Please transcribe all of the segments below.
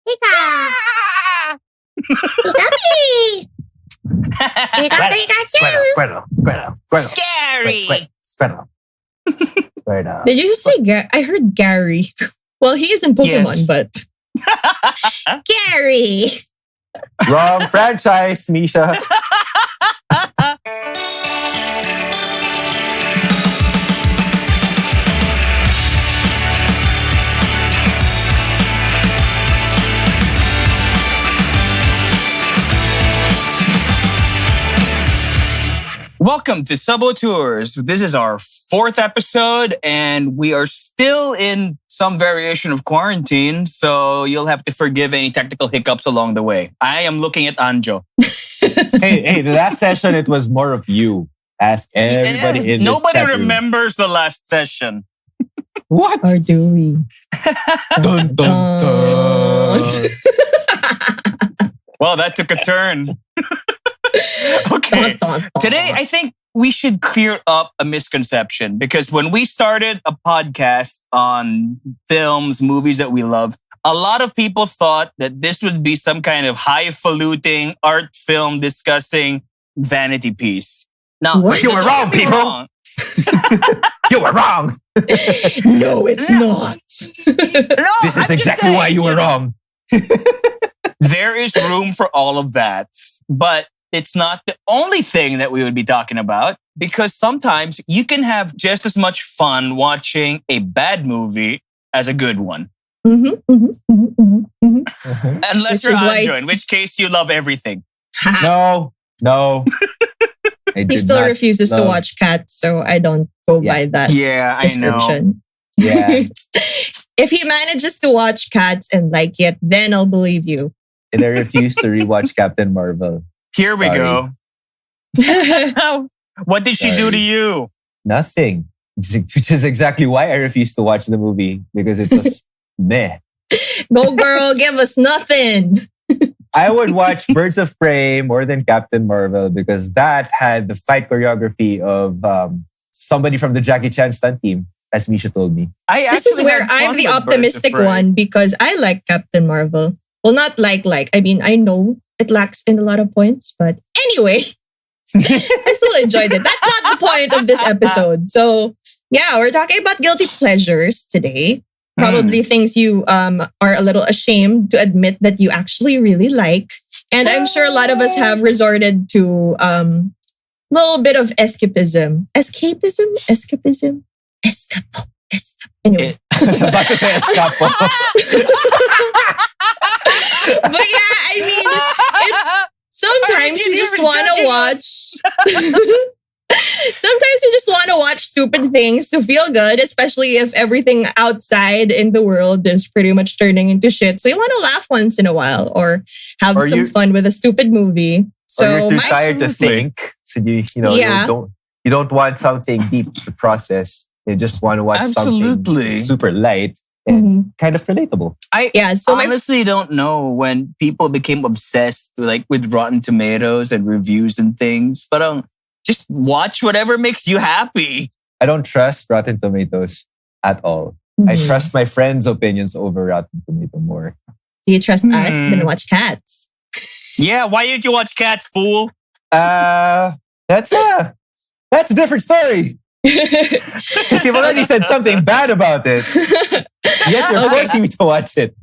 Ika! Ika-me! Squirtle. Gary! Squirtle. Did you just say I heard Gary. Well, he is in Pokemon, Yes. but... Gary! Wrong franchise, Misha. Welcome to Sub-Auteurs. This is our 4th episode, and we are still in some variation of quarantine, so you'll have to forgive any technical hiccups along the way. I am looking at Anjo. Hey, the last session, it was more of you. Ask everybody in this Nobody chat room. remembers the last session. What? Or do we? Dun, dun, dun. Well, that took a turn. Okay. Today, I think we should clear up a misconception because when we started a podcast on films, movies that we love, a lot of people thought that this would be some kind of highfalutin art film discussing vanity piece. Now, What? You were wrong, people. Wrong. You were wrong. No, it's not. No, This is I'm just exactly saying, why you were wrong. There is room for all of that, but it's not the only thing that we would be talking about because sometimes you can have just as much fun watching a bad movie as a good one. Unless Which you're is why- Andrew, in which case you love everything. No. I He did still not refuses to love- watch Cats, so I don't go by that Yeah, I know. description. Yeah. If he manages to watch Cats and like it, then I'll believe you. And I refuse to rewatch Captain Marvel. Here we Sorry. go. What did she do Sorry. to you? Nothing. Which is exactly why I refused to watch the movie because it was meh. Go girl, give us nothing. I would watch Birds of Prey more than Captain Marvel because that had the fight choreography of somebody from the Jackie Chan stunt team, as Misha told me. This is where I'm the optimistic one because I like Captain Marvel. Well, not like. I mean, I know it lacks in a lot of points, but anyway, I still enjoyed it. That's not the point of this episode. So yeah, we're talking about guilty pleasures today. Probably things you are a little ashamed to admit that you actually really like. And I'm sure a lot of us have resorted to a little bit of escapism. Escapism? Anyway. I was about to say escapo. But yeah, I mean, it's sometimes you just want to watch. Sometimes you just want to watch stupid things to feel good, especially if everything outside in the world is pretty much turning into shit. So you want to laugh once in a while or have Or some you- fun with a stupid movie. So Or you're too my- tired to think. So you Yeah. you don't want something deep to process. You just want to watch Absolutely. something super light and kind of relatable. I Yeah, so my honestly don't know when people became obsessed with Rotten Tomatoes and reviews and things, but just watch whatever makes you happy. I don't trust Rotten Tomatoes at all. I trust my friends' opinions over Rotten Tomato more. Do you trust us? Then watch Cats. Yeah, why didn't you watch Cats, fool? That's a different story. Because you've already said something bad about it. Yet you're forcing me to watch it.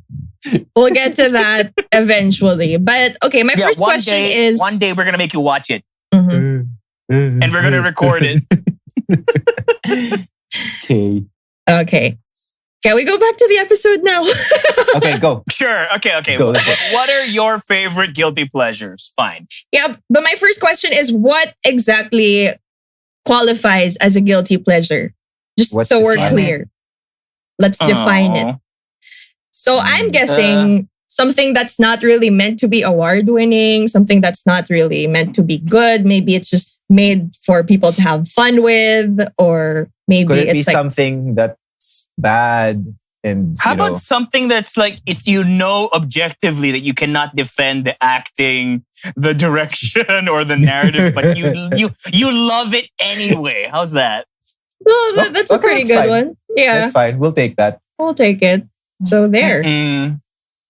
We'll get to that eventually. But okay, my first question is... one day we're gonna make you watch it, Mhm. and we're gonna record it. Okay. Okay. Can we go back to the episode now? Okay, go. Sure. Okay. Go. What are your favorite guilty pleasures? Fine. Yeah, but my first question is what exactly qualifies as a guilty pleasure? Just What's so we're defined? clear. Let's define it. So I'm guessing something that's not really meant to be award winning, something that's not really meant to be good. Maybe it's just made for people to have fun with, or maybe Could it be it's like something that's bad and How about something that's like it's objectively that you cannot defend the acting, the direction, or the narrative, but you love it anyway. How's that? well, that's a Okay, pretty that's good fine. one. Yeah, That's fine. We'll take that. we'll take it. So there. Mm.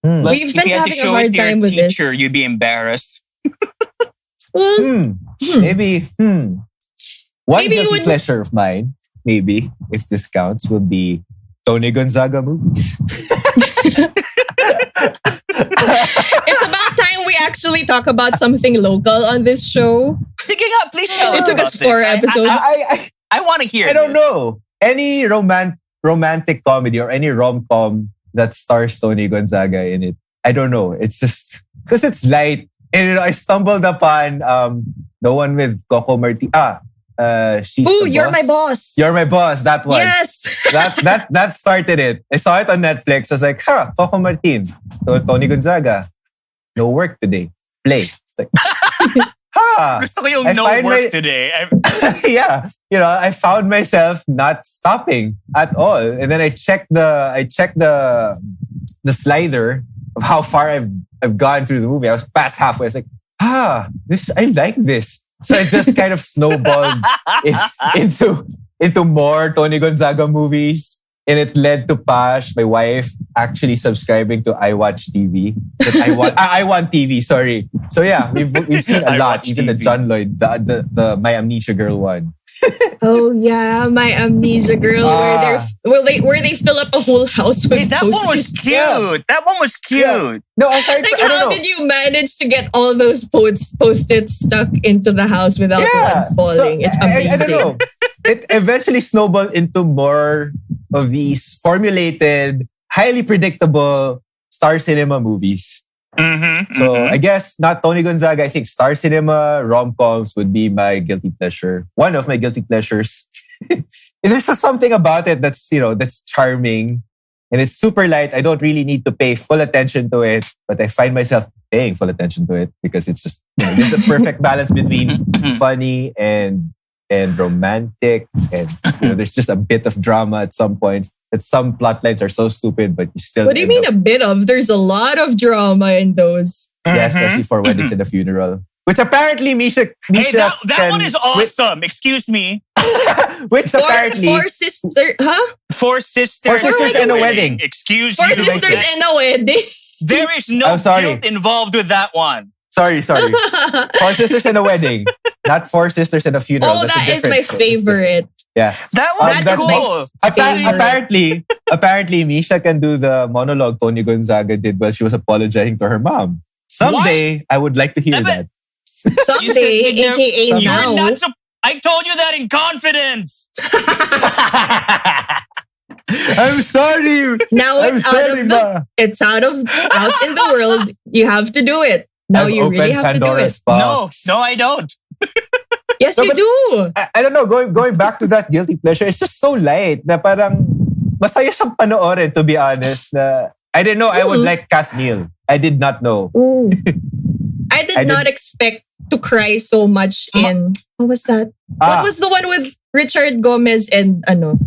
Like, We've if been you had to having a show hard it to your time with teacher, this. you'd be embarrassed. Well, Maybe. One Maybe you guilty would- pleasure of mine, maybe, if this counts, would be Tony Gonzaga movies. it's about time we actually talk about something local on this show. Sige nga, please tell It us took us about 4 this. episodes. I want to hear I don't this. know. Any romantic comedy or any rom-com that stars Tony Gonzaga in it. I don't know. It's just because it's light. And I stumbled upon the one with Coco Marti. She's Ooh, the You're boss. My Boss. You're My Boss. That one. Yes. that started it. I saw it on Netflix. I was like, Coco Martin, Tony Gonzaga. No work today. Play. It's like, Gusto ko yung I no find work today. yeah, I found myself not stopping at all, and then I checked the slider of how far I've gone through the movie. I was past halfway. I was like, I like this. So I just kind of snowballed into more Tony Gonzaga movies. And it led to Pash, my wife, actually subscribing to I Watch TV. I Want TV, sorry. So yeah, we've seen a lot. Even the John Lloyd, the My Amnesia Girl one. Oh yeah, My Amnesia Girl, where they fill up a whole house with Hey, that one was post-its. cute. Yeah. That one was cute. Yeah. No, I Like, don't how know. did you manage to get all those post-its stuck into the house without one falling? So, It's amazing. I don't know. It eventually snowballed into more of these formulated, highly predictable Star Cinema movies. So I guess not Tony Gonzaga. I think Star Cinema rom-coms would be my guilty pleasure. One of my guilty pleasures. There's just something about it that's charming. And it's super light. I don't really need to pay full attention to it, but I find myself paying full attention to it because it's just there's a perfect balance between funny and romantic, and there's just a bit of drama at some points. That some plot lines are so stupid, but you still. What do you mean a bit of? There's a lot of drama in those. Yeah, especially for Weddings and a Funeral, which apparently Misha Hey, that can, one is awesome. Excuse me. Which apparently Four sisters, huh? Four sisters. Four sisters and a wedding. Excuse Four you. sisters and a wedding. There is no I'm sorry. guilt involved with that one. Sorry. 4 sisters and a wedding, not 4 sisters and a funeral. Oh, That's a that is my difference. favorite. Yeah, That was That's cool. apparently, Misha can do the monologue Tony Gonzaga did while she was apologizing to her mom. Someday, I would like to hear that. Someday, You said aka you now. were not I told you that in confidence. I'm sorry. Now I'm it's sorry, Ma. it's out in the world. You have to do it. Now I've you really opened have to do Pandora's it. box. No, I don't. Yes, No, you but- do. I don't know, going back to that guilty pleasure, it's just so light na parang masaya siyang panoorin, to be honest. Na, I didn't know I would like Kath Neal. I did not know. Ooh. I did not expect to cry so much in... What was that? What was the one with Richard Gomez and Don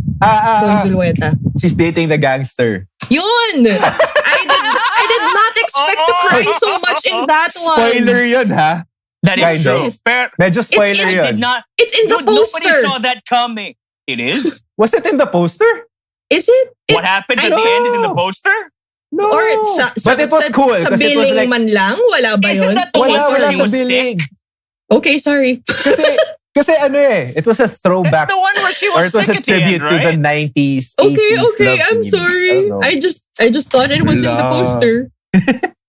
Zulueta? She's dating the gangster. Yun! I did not expect to cry so much in that one. Spoiler yun, ha? That is Kind true. of. Pero Medyo spoiler I yun. did not. It's in the Dude, nobody poster. saw that coming. It is. Was it in the poster? Is it? What happens at the end is in the poster. No. Or But it was cool. Sa Kasi it was billing like, man lang? Wala ba Isn't yun? that the one wala where he sa was billing. sick? Okay, sorry. Kasi ano it was a throwback. That's the one where she Or was it was sick a at the tribute end, to the right? 90s, 80s Okay, love I'm team. sorry. I don't know. I just thought it was in the Blah. poster.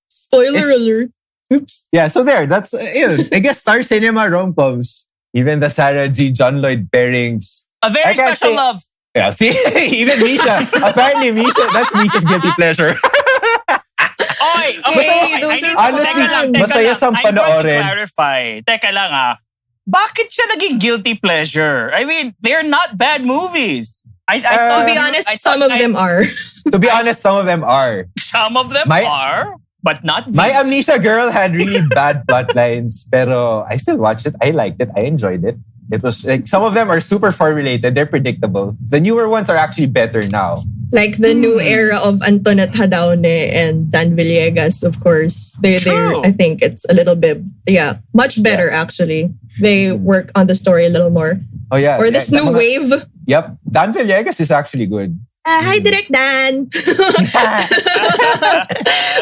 Spoiler alert. Oops. Yeah, so there. That's I guess Star Cinema rom-coms. Even the Sarah G. John Lloyd pairings. A very I can't special say- love. Yeah, see? Even Misha. Apparently, that's Misha's guilty pleasure. Oy, Hey, those I need are honestly, teka masaya lang. siyang I'm going to panoorin. clarify. Teka lang Bakit siya naging guilty pleasure? I mean, they're not bad movies. I To thought be you- honest, I some thought of them are. To be honest, some of them are. Some of them My- are, but not these. My Amnesia Girl had really bad plot lines, pero I still watched it. I liked it. I enjoyed it. It was like some of them are super formulated. They're predictable. The newer ones are actually better now. Like the new era of Antoinette Hadaone and Dan Villegas, of course. They're True. I think it's a little bit, much better actually. They work on the story a little more. Oh yeah. Or this yeah, new wave. Yep. Dan Villegas is actually good. Hi, Direk Dan.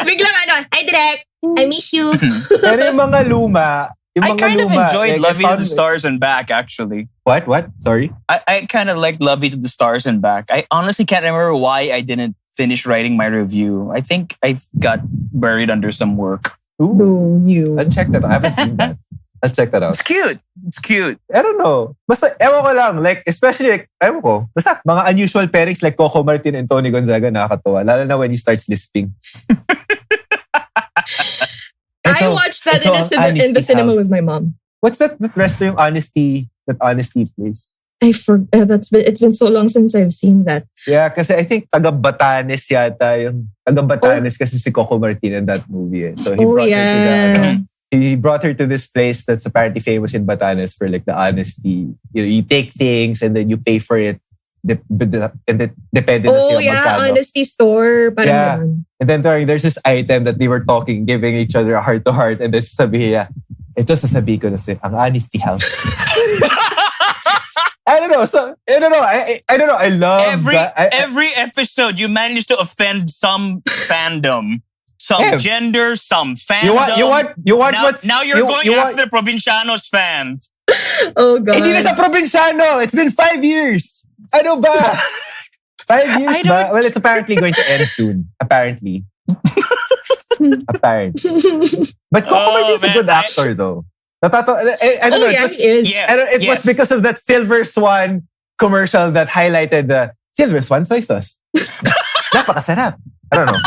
Biglang hi, Direk. I miss you. Pero yung mga luma, I kind of enjoyed like, Love You to the Stars and Back, actually. What? Sorry? I kind of liked Love You to the Stars and Back. I honestly can't remember why I didn't finish writing my review. I think I got buried under some work. Ooh, you. Let's check that out. I haven't seen that. Let's check that out. It's cute. I don't know. Basta, ewan ko lang. Like, especially, like, ewan ko. Basta, mga unusual pairings like Coco Martin and Tony Gonzaga nakakatawa. Lalo na when he starts lisping. I watched that in the cinema with my mom. What's that restaurant, Honesty, that Honesty place? It's been so long since I've seen that. Yeah, kasi I think taga Batanes yata yung taga Batanes kasi si Coco Martin in that movie. So he brought her to he brought her to this place that's apparently famous in Batanes for like the honesty. You take things and then you pay for it. And it depende na siya magkano. Honesty store. Yeah. And then there's this item that they were talking, giving each other a heart-to-heart, and then sabi niya, ito sasabihin ko na siya, ang honesty house. I don't know. I don't know. I love every episode you manage to offend some fandom, some gender, some fandom. You want now you're going after Provincianos fans. Oh God. Hindi na sa Provinciano. It's been 5 years. Ano ba? 5 years ba? Well, it's apparently going to end soon. Apparently. But Coco Martin is a good actor though. I don't know. It was because of that Silver Swan commercial that highlighted the Silver Swan soy sauce. Napakasarap. I don't know.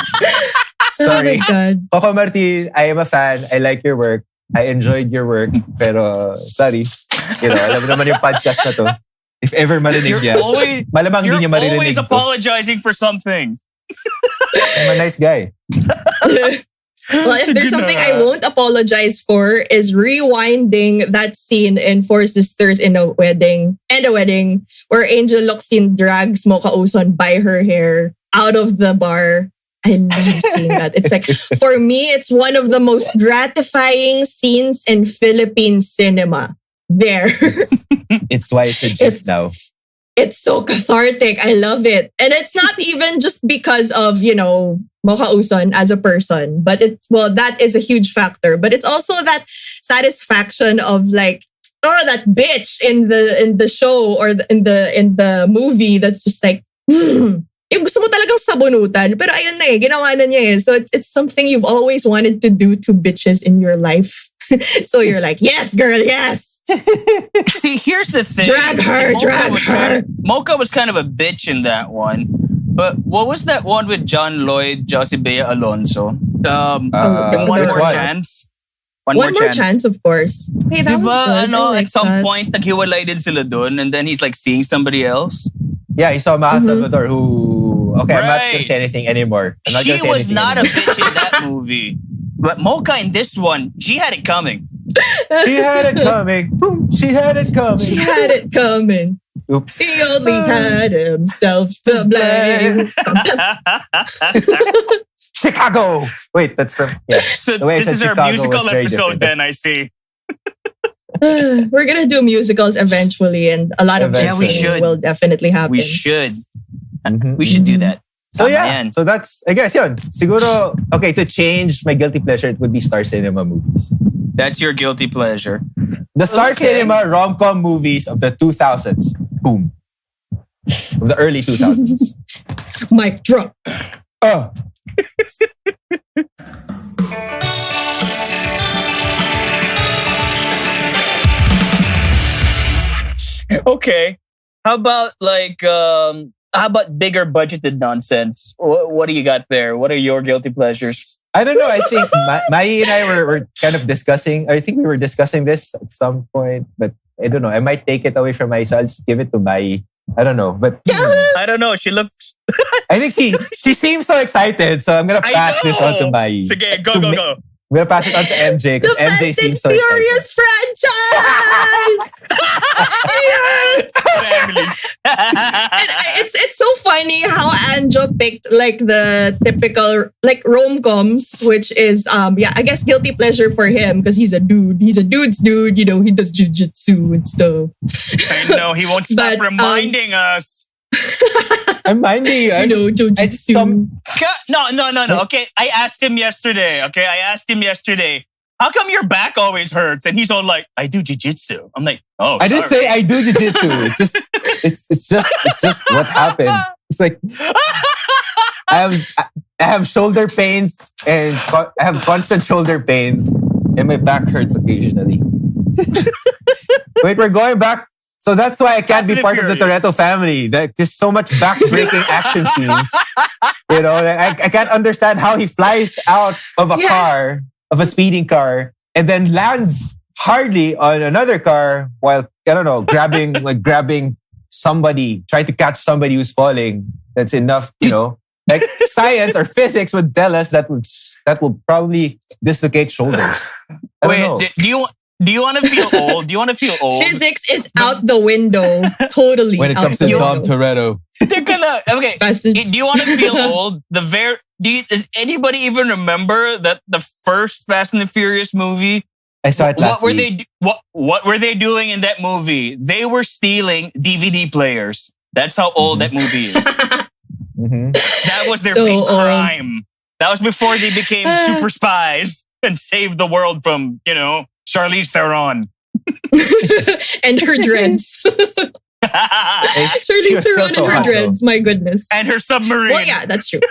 Sorry. Oh my God. Coco Martin, I am a fan. I like your work. I enjoyed your work. Pero, sorry. Alam mo naman yung podcast na to. If ever marinig niya, malamang hindi niya maririnig. You're always apologizing for something. I'm a nice guy. Well, if there's something I won't apologize for is rewinding that scene in Four Sisters in a wedding where Angel Locsin drags Mocha Uson by her hair out of the bar. I love seeing that. It's like, for me, it's one of the most gratifying scenes in Philippine cinema. There. It's why it's a GIF now. It's so cathartic. I love it. And it's not even just because of, Mocha Uson as a person, but that is a huge factor. But it's also that satisfaction of like, that bitch in the show or in the movie that's just like, yung gusto mo talagang sabunutan. Pero ayun na ginawa na niya So it's something you've always wanted to do to bitches in your life. So you're like, yes, girl, yes. See, here's the thing. Drag her. Mocha was kind of a bitch in that one. But what was that one with John Lloyd, Josie Bea Alonso? One More Chance. One More Chance, of course. Hey, that was good. At some point, naghiwalay din sila dun, and then he's like seeing somebody else. Yeah, he saw Maha Salvador who... Okay, I'm not going to say anything anymore. She was not a bitch in that movie. But Mocha in this one, she had it coming. She had it coming. She had it coming. She had it coming. Oops. He only had himself to blame. Chicago! Wait, that's from... Yeah. So this is our musical episode then, I see. We're going to do musicals eventually and a lot of this will definitely happen. We should. We should do that. So so that's, I guess, yun. Siguro, okay, to change my guilty pleasure, it would be Star Cinema movies. That's your guilty pleasure. The Star Cinema rom-com movies of the 2000s. Boom. Of the early 2000s. Mic drop. Okay. How about bigger budgeted nonsense? What do you got there? What are your guilty pleasures? I don't know. I think Mai and I were kind of discussing. I think we were discussing this at some point, but I don't know. I might take it away from Mai, so I'll just give it to Mai. I don't know, but I don't know. She looks. I think she sees so excited, so I'm gonna pass this on to Mai. Okay, go. I'm gonna pass it on to MJ because MJ seems so excited. The Furious franchise. Yes. And it's so funny how Anjo picked like the typical like rom-coms, which is I guess guilty pleasure for him because he's a dude. He's a dude's dude. He does jujitsu and stuff. I know he won't stop reminding us. I'm minding you. Jujitsu. No. Okay, I asked him yesterday. How come your back always hurts? And he's all like, I do jiu-jitsu. I'm like, oh, I didn't say I do jiu-jitsu. It's just what happened. It's like I have shoulder pains and I have constant shoulder pains and my back hurts occasionally. Wait, we're going back. So that's why I can't be part of the Toretto family. There's so much back-breaking action scenes. You know, I can't understand how he flies out of a car, of a speeding car, and then lands hardly on another car while, I don't know, grabbing somebody, trying to catch somebody who's falling. That's enough, you know. Like science or physics would tell us that will probably dislocate shoulders. I don't know. Do you want to feel old? Physics is out the window. Totally. When it comes to Dom Toretto. They're gonna... Okay. Do you want to feel old? Does anybody even remember that the first Fast and the Furious movie? I saw it last week. What were they doing in that movie? They were stealing DVD players. That's how old that movie is. Mm-hmm. That was their big crime. That was before they became super spies and saved the world from, you know, Charlize Theron. And her dreads. Charlize Theron and her dreads. My goodness. And her submarine. Well, yeah, that's true.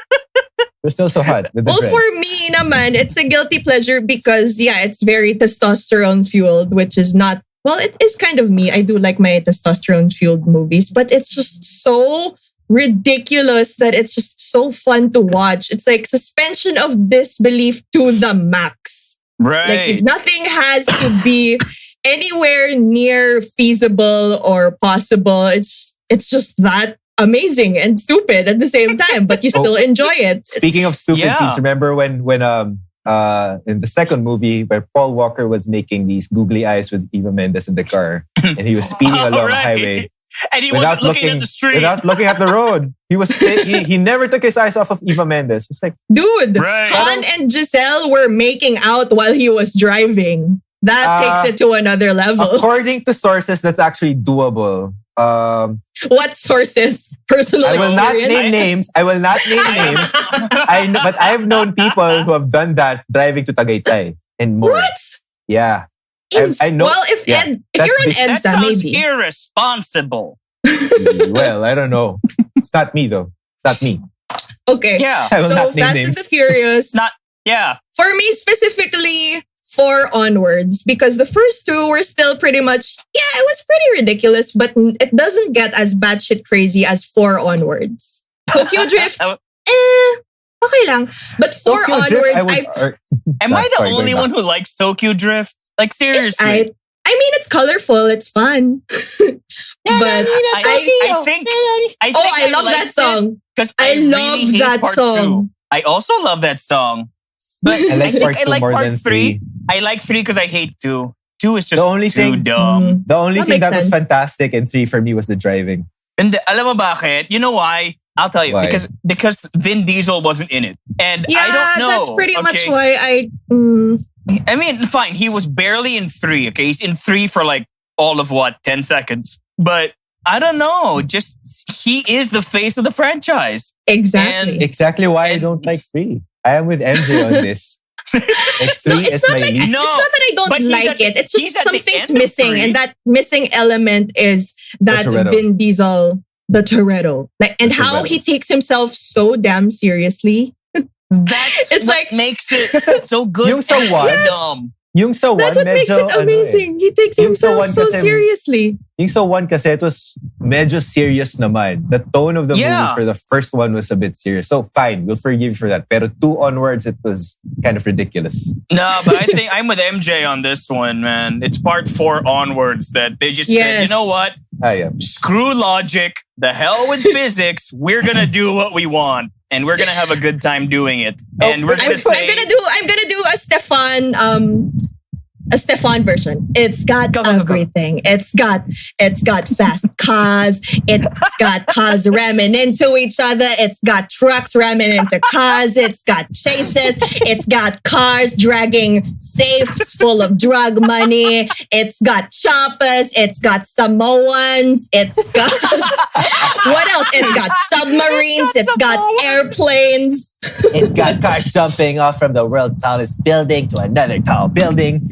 They're still so hot. Well, for me naman, it's a guilty pleasure because, it's very testosterone fueled, which is not... Well, it is kind of me. I do like my testosterone fueled movies, but it's just so ridiculous that it's just so fun to watch. It's like suspension of disbelief to the max. Right. Like nothing has to be anywhere near feasible or possible. It's just that amazing and stupid at the same time, but you still enjoy it. Speaking of stupid scenes, remember when in the second movie where Paul Walker was making these googly eyes with Eva Mendes in the car and he was speeding along the highway. And he wasn't looking at the street. Without looking at the road. He never took his eyes off of Eva Mendes. It's like, dude, Han and Giselle were making out while he was driving. That takes it to another level. According to sources, that's actually doable. What sources? Personal I will not name names. But I've known people who have done that driving to Tagaytay and more. What? Yeah. I know. Well, if you're on EDSA, that sounds maybe irresponsible. Well, I don't know. It's not me though. Not me. Okay. Yeah. So Fast and the Furious. For me specifically, 4 onwards, because the first 2 were still pretty much, it was pretty ridiculous, but it doesn't get as batshit crazy as 4 onwards. Tokyo Drift, okay lang. But 4 onwards, am I the only one who likes Tokyo Drift? Like, seriously. I mean, it's colorful. It's fun. But I think I love that song. Because I love that song. I also love that song. But I like part 2 more than 3. I like 3 because I hate 2. 2 is just too dumb. The only thing that was fantastic in 3 for me was the driving. And alam mo bakit? You know why? I'll tell you. Why? Because Vin Diesel wasn't in it. And I don't know. That's pretty much why I mean, fine. He was barely in 3. Okay, he's in 3 for like all of 10 seconds. But I don't know. Just he is the face of the franchise. Exactly. Exactly why I don't like 3. I am with MJ on this. Like 3 it's not like it's not that I don't like it. It's just something's missing, and that missing element is that Vin Diesel, the Toretto, and how he takes himself so damn seriously. It's like makes it so good. Yung sa dumb. Yung sa 1, that's what makes it amazing. He takes himself so seriously. Yung sa 1 kasi it was medyo serious naman. The tone of the movie for the first one was a bit serious. So fine, we'll forgive you for that. Pero 2 onwards, it was kind of ridiculous. No, but I think I'm with MJ on this one, man. It's part 4 onwards that they just said, you know what? Screw logic. The hell with physics. We're gonna do what we want. And we're gonna have a good time doing it. And we're gonna say, I'm gonna do a Stefan a Stefan version. It's got everything. It's got fast cars. It's got cars ramming into each other. It's got trucks ramming into cars. It's got chases. It's got cars dragging safes full of drug money. It's got choppers. It's got Samoans. It's got what else? It's got submarines. It's got airplanes. It's got cars jumping off from the world's tallest building to another tall building.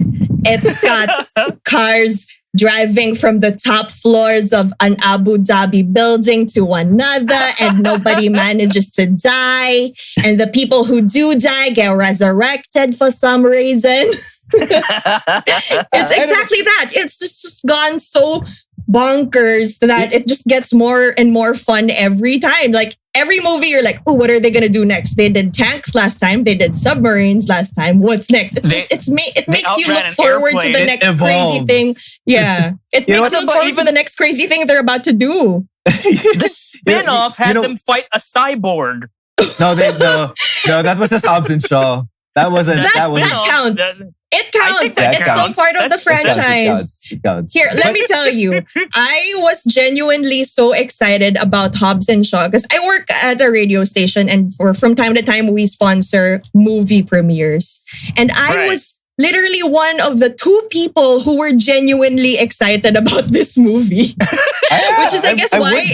It's got cars driving from the top floors of an Abu Dhabi building to another, and nobody manages to die. And the people who do die get resurrected for some reason. It's exactly that. It's just gone so bonkers that it just gets more and more fun every time. Like every movie, you're like, oh, what are they going to do next? They did tanks last time. They did submarines last time. What's next? It makes you look forward to the next crazy thing. Yeah. It makes you look forward to the next crazy thing they're about to do. The spin-off had them fight a cyborg. No, that was just Hobbs and Shaw. That counts. It counts. It's still part of the franchise. It counts. Here, let me tell you, I was genuinely so excited about Hobbs and Shaw because I work at a radio station, and from time to time we sponsor movie premieres. And I was literally one of the 2 people who were genuinely excited about this movie. Which is, I guess, why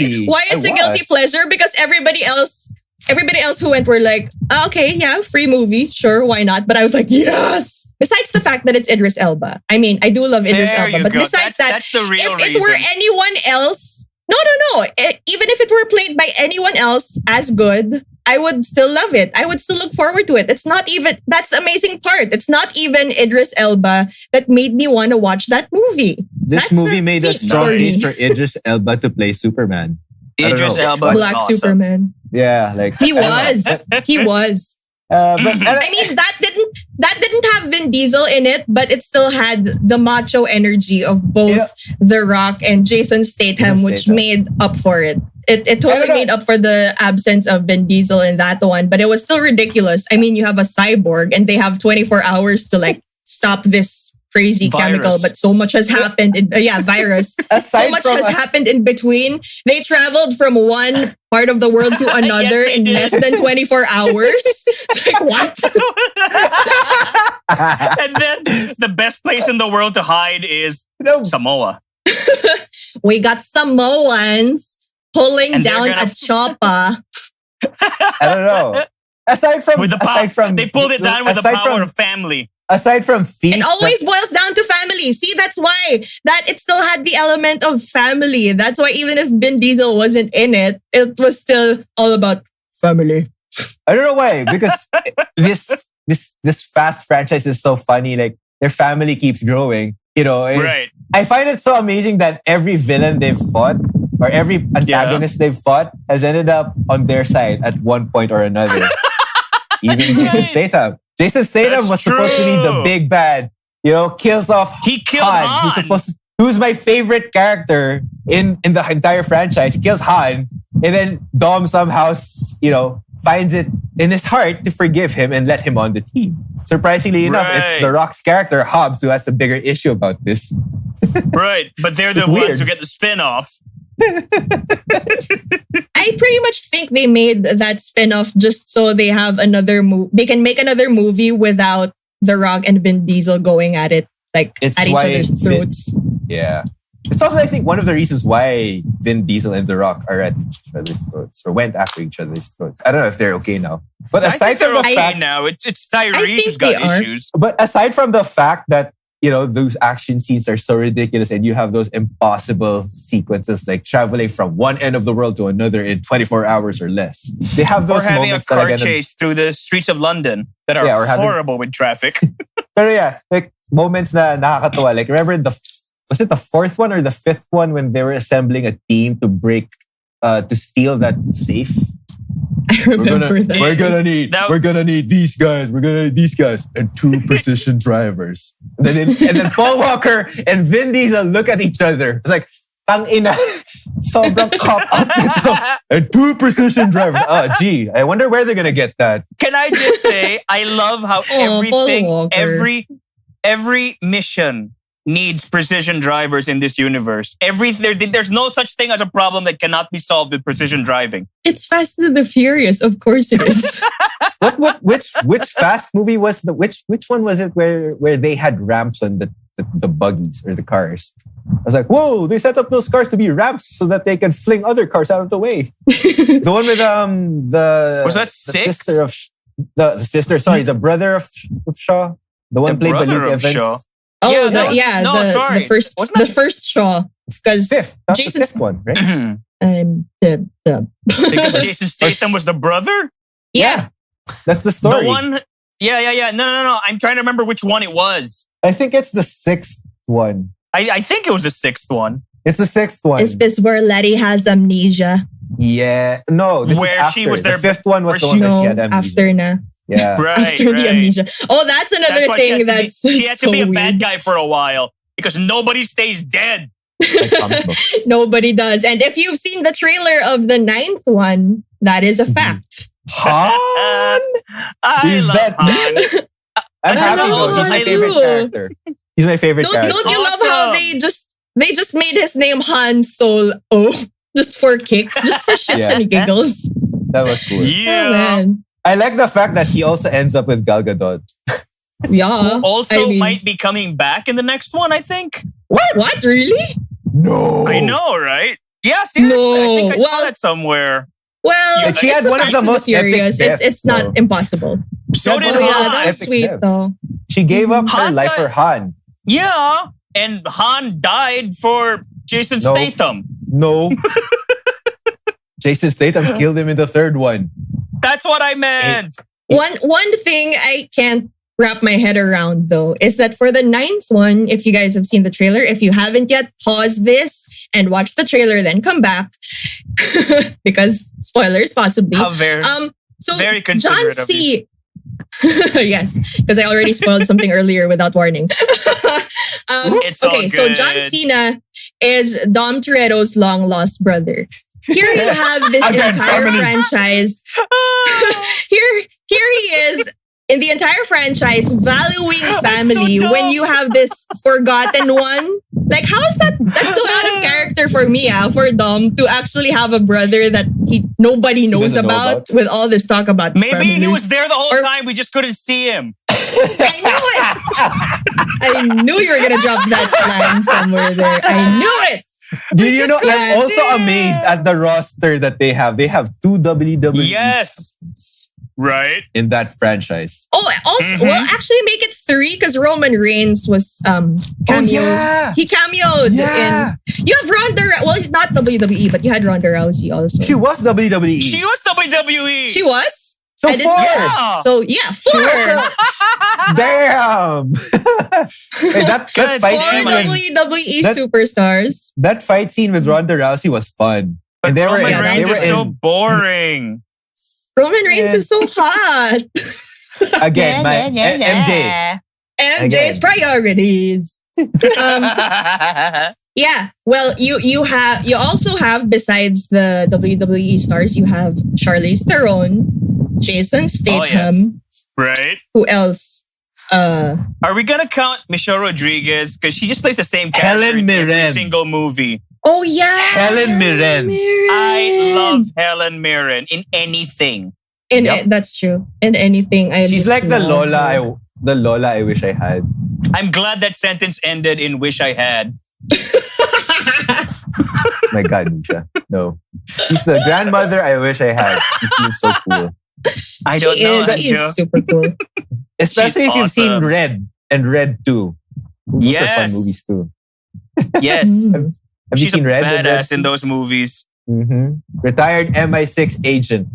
it's a guilty pleasure, because everybody else who went were like, okay, yeah, free movie. Sure, why not? But I was like, yes! Besides the fact that it's Idris Elba. I mean, I do love Idris Elba. But besides that's the real reason. If it were anyone else... No. Even if it were played by anyone else as good, I would still love it. I would still look forward to it. It's not even... That's the amazing part. It's not even Idris Elba that made me want to watch that movie. This movie made a strong case for Idris Elba to play Superman. Idris Elba, Black awesome. Superman. Yeah, like he was. He was. But I mean, that didn't have Vin Diesel in it, but it still had the macho energy of both The Rock and Jason Statham, which made up for it. It totally made up for the absence of Vin Diesel in that one, but it was still ridiculous. I mean, you have a cyborg and they have 24 hours to like stop this crazy chemical, but so much has happened. Virus. So much has happened in between. They traveled from one part of the world to another in less than 24 hours. It's like, what? And then the best place in the world to hide is Samoa. We got Samoans pulling down a chopper. I don't know. Aside from they pulled it down with the power of family. Aside from feet, it always boils down to family. See, that's why it still had the element of family. That's why even if Vin Diesel wasn't in it, it was still all about family. I don't know why, because this fast franchise is so funny. Like their family keeps growing. You know, right? I find it so amazing that every villain they've fought or every antagonist they've fought has ended up on their side at one point or another. Even Jason Statham. Jason Statham was supposed to be the big bad, kills off Han. Who's my favorite character in the entire franchise. He kills Han. And then Dom somehow, finds it in his heart to forgive him and let him on the team. Surprisingly enough, it's The Rock's character, Hobbs, who has a bigger issue about this. Right. But they're the ones who get the spin-off. I pretty much think they made that spin-off just so they have another they can make another movie without The Rock and Vin Diesel going at it at each other's throats. It's also, I think, one of the reasons why Vin Diesel and The Rock are at each other's throats or went after each other's throats. I don't know if they're okay now. But aside from the fact now, it's Tyrese who's got issues. But aside from the fact that those action scenes are so ridiculous and you have those impossible sequences like traveling from one end of the world to another in 24 hours or less. They have those having moments a car chase through the streets of London that are horrible with traffic. Pero like moments na nakakatawa. Like remember was it the 4th one or the 5th one when they were assembling a team to steal that safe? I remember that. We're gonna need these guys. We're gonna need these guys and 2 precision drivers. And then Paul Walker and Vin Diesel look at each other. It's like, tangina, sobrang cop up nito. And 2 precision drivers. Oh, gee, I wonder where they're gonna get that. Can I just say, I love how everything, every mission needs precision drivers in this universe. There's no such thing as a problem that cannot be solved with precision driving. It's Fast and the Furious, of course it is. Which Fast movie was which one was it where they had ramps on the buggies or the cars? I was like, whoa, they set up those cars to be ramps so that they can fling other cars out of the way. The one with was that six? The brother of Shaw, the one played by Luke Evans. Shaw. Oh, the first Shaw, because Jason's the fifth one, right? Because Jason Statham was the brother. Yeah, that's the story. The one. Yeah. No. I'm trying to remember which one it was. I think it's the sixth one. I think it was the sixth one. It's the sixth one. Is this where Letty has amnesia? Yeah. No, this where is after. She was there. The fifth one was the one that she had amnesia. After na. Yeah. After the amnesia. Oh, that's another thing that's she had to be a weird. bad guy for a while because nobody stays dead. Nobody does. And if you've seen the trailer of the 9th one, that is a fact. Han? I love Han. I'm happy though. He's my favorite character. He's my favorite character. Don't you love how they just made his name Han Solo just for kicks, just for shits and giggles. That was cool. Yeah. Oh, man. I like the fact that he also ends up with Gal Gadot. Yeah. Who also might be coming back in the next one, I think. What? Really? No. I know, right? Yeah, seriously. No. I think I saw that somewhere. Well, she had one of the most furious. epic deaths, it's not impossible. So did Han. That was sweet though. She gave up her life for Han. Yeah, and Han died for Jason Statham. No. Jason Statham killed him in the third one. That's what I meant. One thing I can't wrap my head around though is that for the 9th one, if you guys have seen the trailer, if you haven't yet, pause this and watch the trailer, then come back because spoilers possibly. How very considerate John of C. Yes, because I already spoiled something earlier without warning. It's all good. So John Cena is Dom Toretto's long lost brother. Here you have this entire franchise. Here he is in the entire franchise valuing family when you have this forgotten one. Like, how is that? That's so out of character for me, for Dom to actually have a brother that nobody knows about with all this talk about maybe family. He was there the whole time. We just couldn't see him. I knew it. I knew you were going to drop that line somewhere there. I knew it. Do you know? I'm also amazed at the roster that they have. They have 2 WWE right in that franchise. Oh, also, well, actually make it 3 because Roman Reigns was cameoed. Yeah. He cameoed in. You have Ronda. Well, he's not WWE, but you had Ronda Rousey also. She was WWE. She was WWE. She was. So 4. Yeah. So 4. Damn. Hey, that fight scene with WWE superstars. That fight scene with Ronda Rousey was fun. But and Roman Reigns is so boring. Roman Reigns is so hot. Again, MJ. MJ's priorities. Yeah. Well, you also have, besides the WWE stars, you have Charlize Theron, Jason Statham. Oh, yes. Right. Who else? Are we gonna count Michelle Rodriguez? Because she just plays the same character in every single movie. Oh yeah, Helen Mirren. I love Helen Mirren in anything. That's true. In anything, she's like the Lola I wish I had. I'm glad that sentence ended in "wish I had." My God, Nisha. No, she's the grandmother I wish I had. She seems so cool. I don't know. She is super cool. Especially if you've seen Red and Red 2. Those are fun movies too. Yes. Have you seen Red? She's a badass in those movies. Mm-hmm. Retired MI6 agent.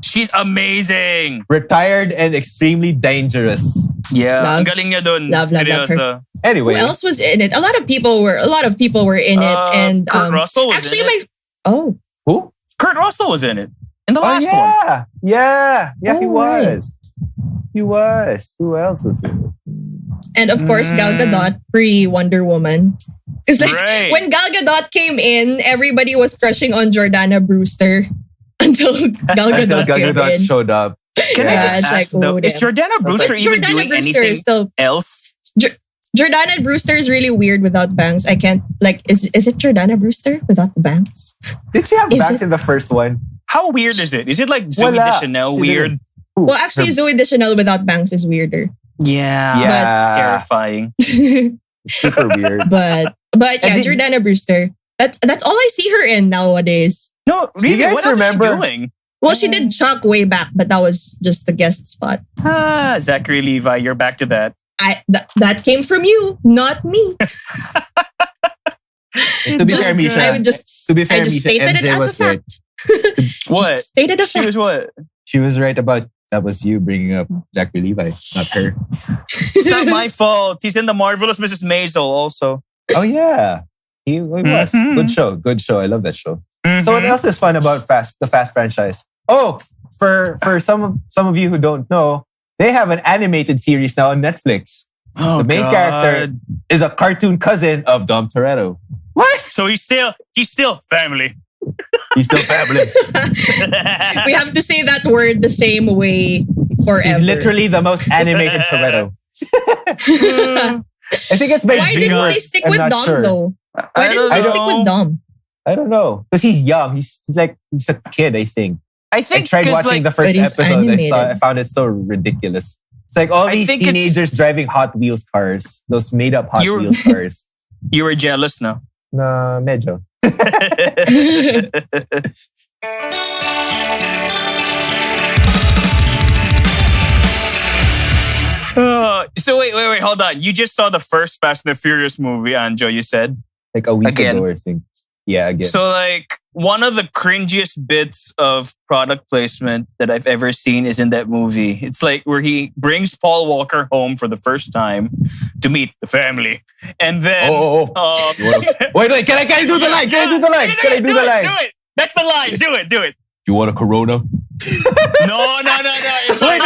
She's amazing. Retired and extremely dangerous. Yeah. Ang galing niya dun. Love her. Anyway. Who else was in it? A lot of people were in it. And Kurt Russell was actually in it. Who? Kurt Russell was in it. In the last one. Yeah, he was. He was. Who else was in it? And of course, Gal Gadot, pre-Wonder Woman. Because when Gal Gadot came in, everybody was crushing on Jordana Brewster until Gal Gadot showed up. Can I just ask though, is damn. Jordana Brewster even Jordana doing Brewster anything still, else? Jordana Brewster is really weird without bangs. I can't, like, is it Jordana Brewster without the bangs? Did she have bangs in the first one? How weird is it? Is it like Zoe Deschanel weird? Well, actually, Zoe Deschanel without bangs is weirder. Yeah. Yeah. Terrifying. Super weird. But yeah, Jordana Brewster. That's all I see her in nowadays. No, really, you guys what else remember? is she doing? Well, she did Chuck way back, but that was just a guest spot. Zachary Levi, you're back to that. That came from you, not me. To be fair, Misha. I just stated it as a fact. What? Stated a fact. She was what? She was right about that was you bringing up Zachary Levi, not her. It's not my fault. He's in The Marvelous Mrs. Maisel also. Oh yeah, he was. Mm-hmm. Good show. I love that show. Mm-hmm. So what else is fun about the Fast franchise? Oh, for some of you who don't know, they have an animated series now on Netflix. Oh, the main character is a cartoon cousin of Dom Toretto. What? So he's still family. He's still family. We have to say that word the same way forever. He's literally the most animated Toretto. I think it's by Why didn't they stick with Dom though? Why didn't they stick with Dom? I don't know. Because he's young. He's a kid, I think. I tried watching the first episode. I found it so ridiculous. It's like all these teenagers driving Hot Wheels cars. Those made up Hot Wheels cars. You were jealous, no? No, medyo. So wait, hold on. You just saw the first Fast and the Furious movie, Anjo, you said? Like a week ago, I think. Yeah, again. So like one of the cringiest bits of product placement that I've ever seen is in that movie. It's like where he brings Paul Walker home for the first time to meet the family. And then... Wait, can I do the line? Can I do the line? Do it. That's the line. Do it. You want a Corona? No. It's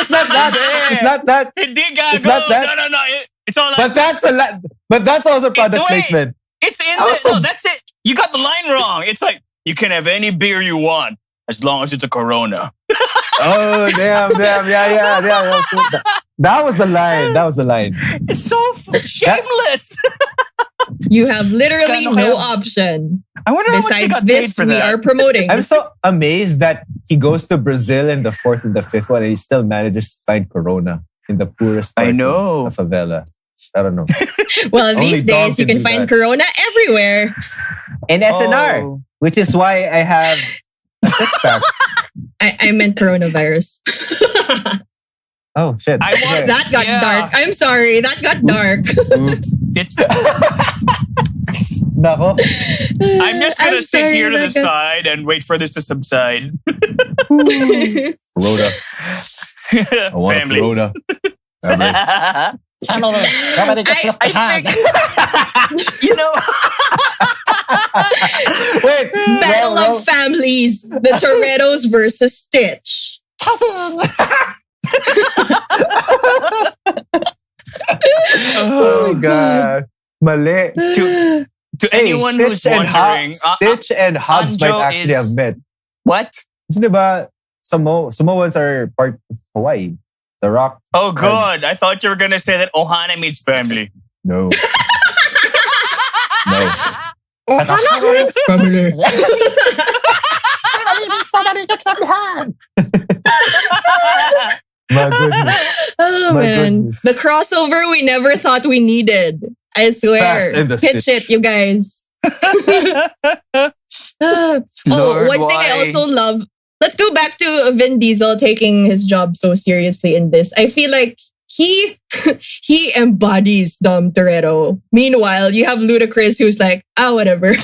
not that. It's not that. It's not that. No. It's all like... But that's also product placement. It's in there. No, that's it. You got the line wrong. It's like, you can have any beer you want as long as it's a Corona. Oh, damn. Yeah. That was the line. It's so shameless. You have literally no option. I wonder how much they got paid for that. We are promoting. I'm so amazed that he goes to Brazil in the fourth and the fifth one and he still manages to find Corona in the poorest parts of the favela. I don't know. Well, these days you can find Corona everywhere. In SNR, which is why I have a six-pack. I meant coronavirus. Oh, shit. That got dark. I'm sorry. That got dark. Oops. Nako. I'm just going to sit here to the side and wait for this to subside. Corona. I want Family. a Corona. I think, you know... Wait. Battle of families. The Torettos versus Stitch. Oh, God. Mali. To anyone who's wondering... Stitch and Hobbs might actually have met. What? Kasi diba, Samoans are part of Hawaii. The Rock. Oh, God. I thought you were going to say that Ohana means family. No. No. Ohana means family. My goodness. Oh, My man. goodness. The crossover we never thought we needed. I swear. Pitch it, you guys. Lord, one thing I also love. Let's go back to Vin Diesel taking his job so seriously in this. I feel like he embodies Dom Toretto. Meanwhile, you have Ludacris who's like, whatever.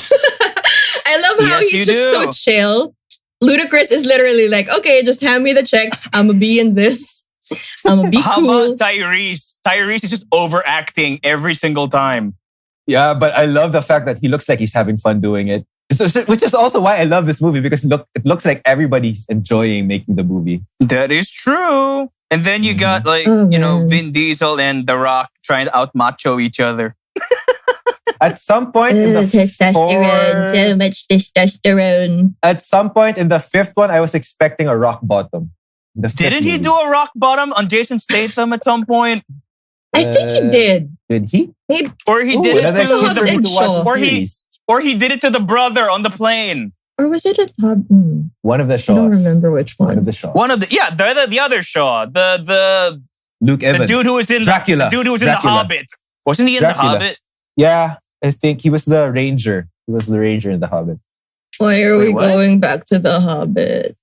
I love how he's just so chill. Ludacris is literally like, okay, just hand me the checks. I'm gonna be in this. I'm gonna be How cool. about Tyrese? Tyrese is just overacting every single time. Yeah, but I love the fact that he looks like he's having fun doing it. Which is also why I love this movie, because it looks like everybody's enjoying making the movie. That is true. And then you got Vin Diesel and The Rock trying to out-macho each other. At some point in the testosterone, so much testosterone. At some point in the fifth one, I was expecting a rock bottom. Didn't he do a rock bottom on Jason Statham at some point? I think he did. Did he? Maybe. Or he did it to or he did it to the brother on the plane. Or was it a one of the Shaws? I don't remember which one. One of the Shaws. The other Shaw. The Luke Evans. The dude who was in Dracula. The dude who was in The Hobbit. Wasn't he in The Hobbit? Yeah, I think he was the ranger. He was the ranger in The Hobbit. Why are we going back to The Hobbit?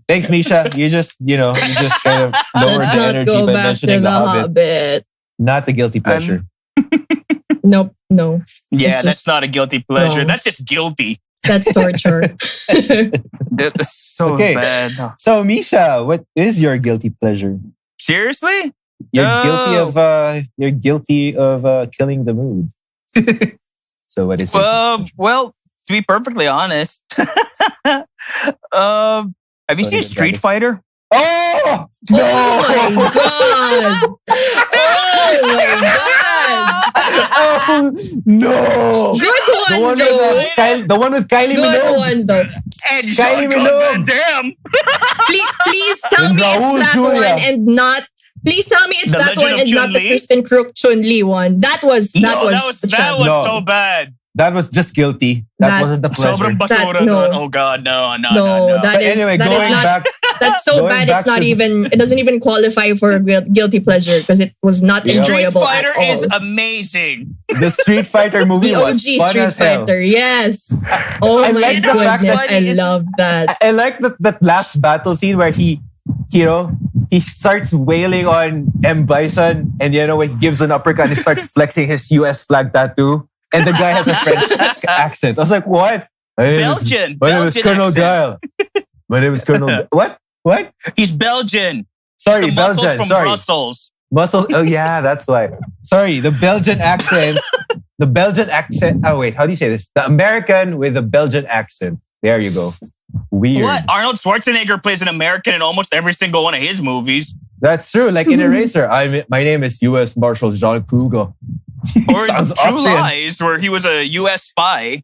Thanks, Misha. You just kind of lowered the energy by mentioning The Hobbit. Not the guilty pleasure. Nope, no. Yeah, that's not a guilty pleasure. Wrong. That's just guilty. That's torture. That's so bad. So, Misha, what is your guilty pleasure? Seriously? You're guilty of killing the mood. So, what is it? Well, to be perfectly honest, have you seen Street Fighter? Oh! No! Oh my god! Oh my god! Oh no! Good one, the one with Kylie Minogue. Good one, though. And Kylie Minogue. Damn! Please tell me it's that one and not. Please tell me it's that one and not the Kristen Crook Chun-Li one. That was so bad. That was just guilty. That wasn't the pleasure. Oh God, no. Anyway, going back. That's so bad. It's not even. It doesn't even qualify for a guilty pleasure because it was not enjoyable at all. Street Fighter is amazing. The Street Fighter movie was fun Street as hell. Fighter, yes. Oh my goodness, I love that. I like that last battle scene where he starts wailing on M. Bison, and when he gives an uppercut, he starts flexing his US flag tattoo. And the guy has a French accent. I was like, what? Belgian. My name is Colonel Dial. My name is Colonel... What? He's Belgian. Sorry, Belgian. From Brussels. Muscles. Oh, yeah, that's why. Sorry, the Belgian accent. The Belgian accent. Oh, wait, how do you say this? The American with the Belgian accent. There you go. Weird. What? Arnold Schwarzenegger plays an American in almost every single one of his movies. That's true. Like in Eraser. My name is U.S. Marshal Jean Kruger. Or True Lies, where he was a U.S. spy.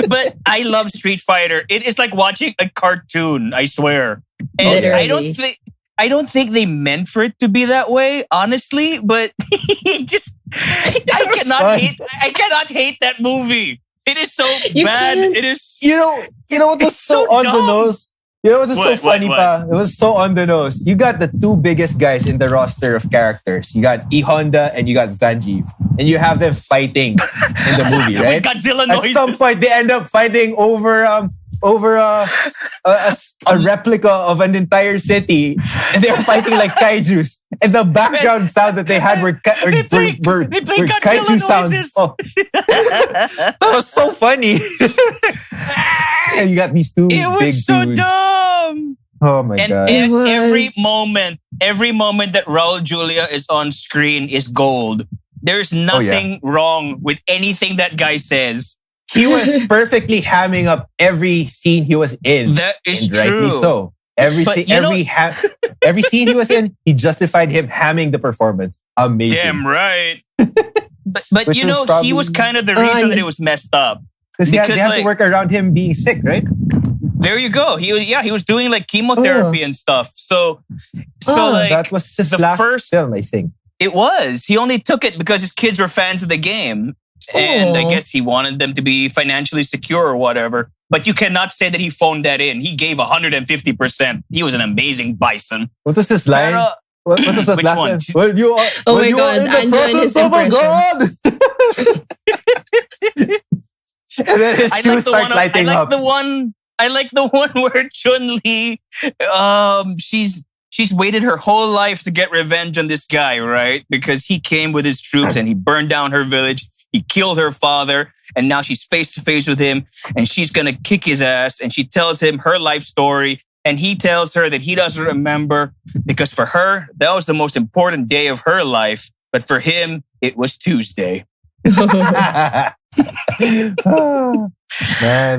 But I love Street Fighter. It is like watching a cartoon, I swear. And Literally. I don't think they meant for it to be that way, honestly. But I cannot hate that movie. It is so bad. It is. You know what was so on the nose? You know what was so funny, pa? It was so on the nose. You got the two biggest guys in the roster of characters. You got E Honda and you got Zangief. And you have them fighting in the movie, right? Godzilla noises. At some point, they end up fighting over a replica of an entire city. And they were fighting like kaijus. And the background sound that they had were kaiju sounds. Oh. That was so funny. And you got these two big dudes. It was so dumb. Oh my God. And every moment that Raul Julia is on screen is gold. There's nothing wrong with anything that guy says. He was perfectly hamming up every scene he was in. That is true. Rightly so. Every scene he was in, he justified him hamming the performance. Amazing. Damn right. But he was kind of the reason that it was messed up. Because they have to work around him being sick, right? There you go. He was doing like chemotherapy and stuff. So that was his last film, I think. It was. He only took it because his kids were fans of the game. And I guess he wanted them to be financially secure or whatever. But you cannot say that he phoned that in. He gave 150%. He was an amazing Bison. What was his line? What was his last line? Oh my God, Anja and his impression. And then his shoes start lighting up. I like the one where Chun-Li, she's waited her whole life to get revenge on this guy, right? Because he came with his troops and he burned down her village. He killed her father, and now she's face to face with him, and she's gonna kick his ass. And she tells him her life story, and he tells her that he doesn't remember because for her that was the most important day of her life, but for him it was Tuesday. Man,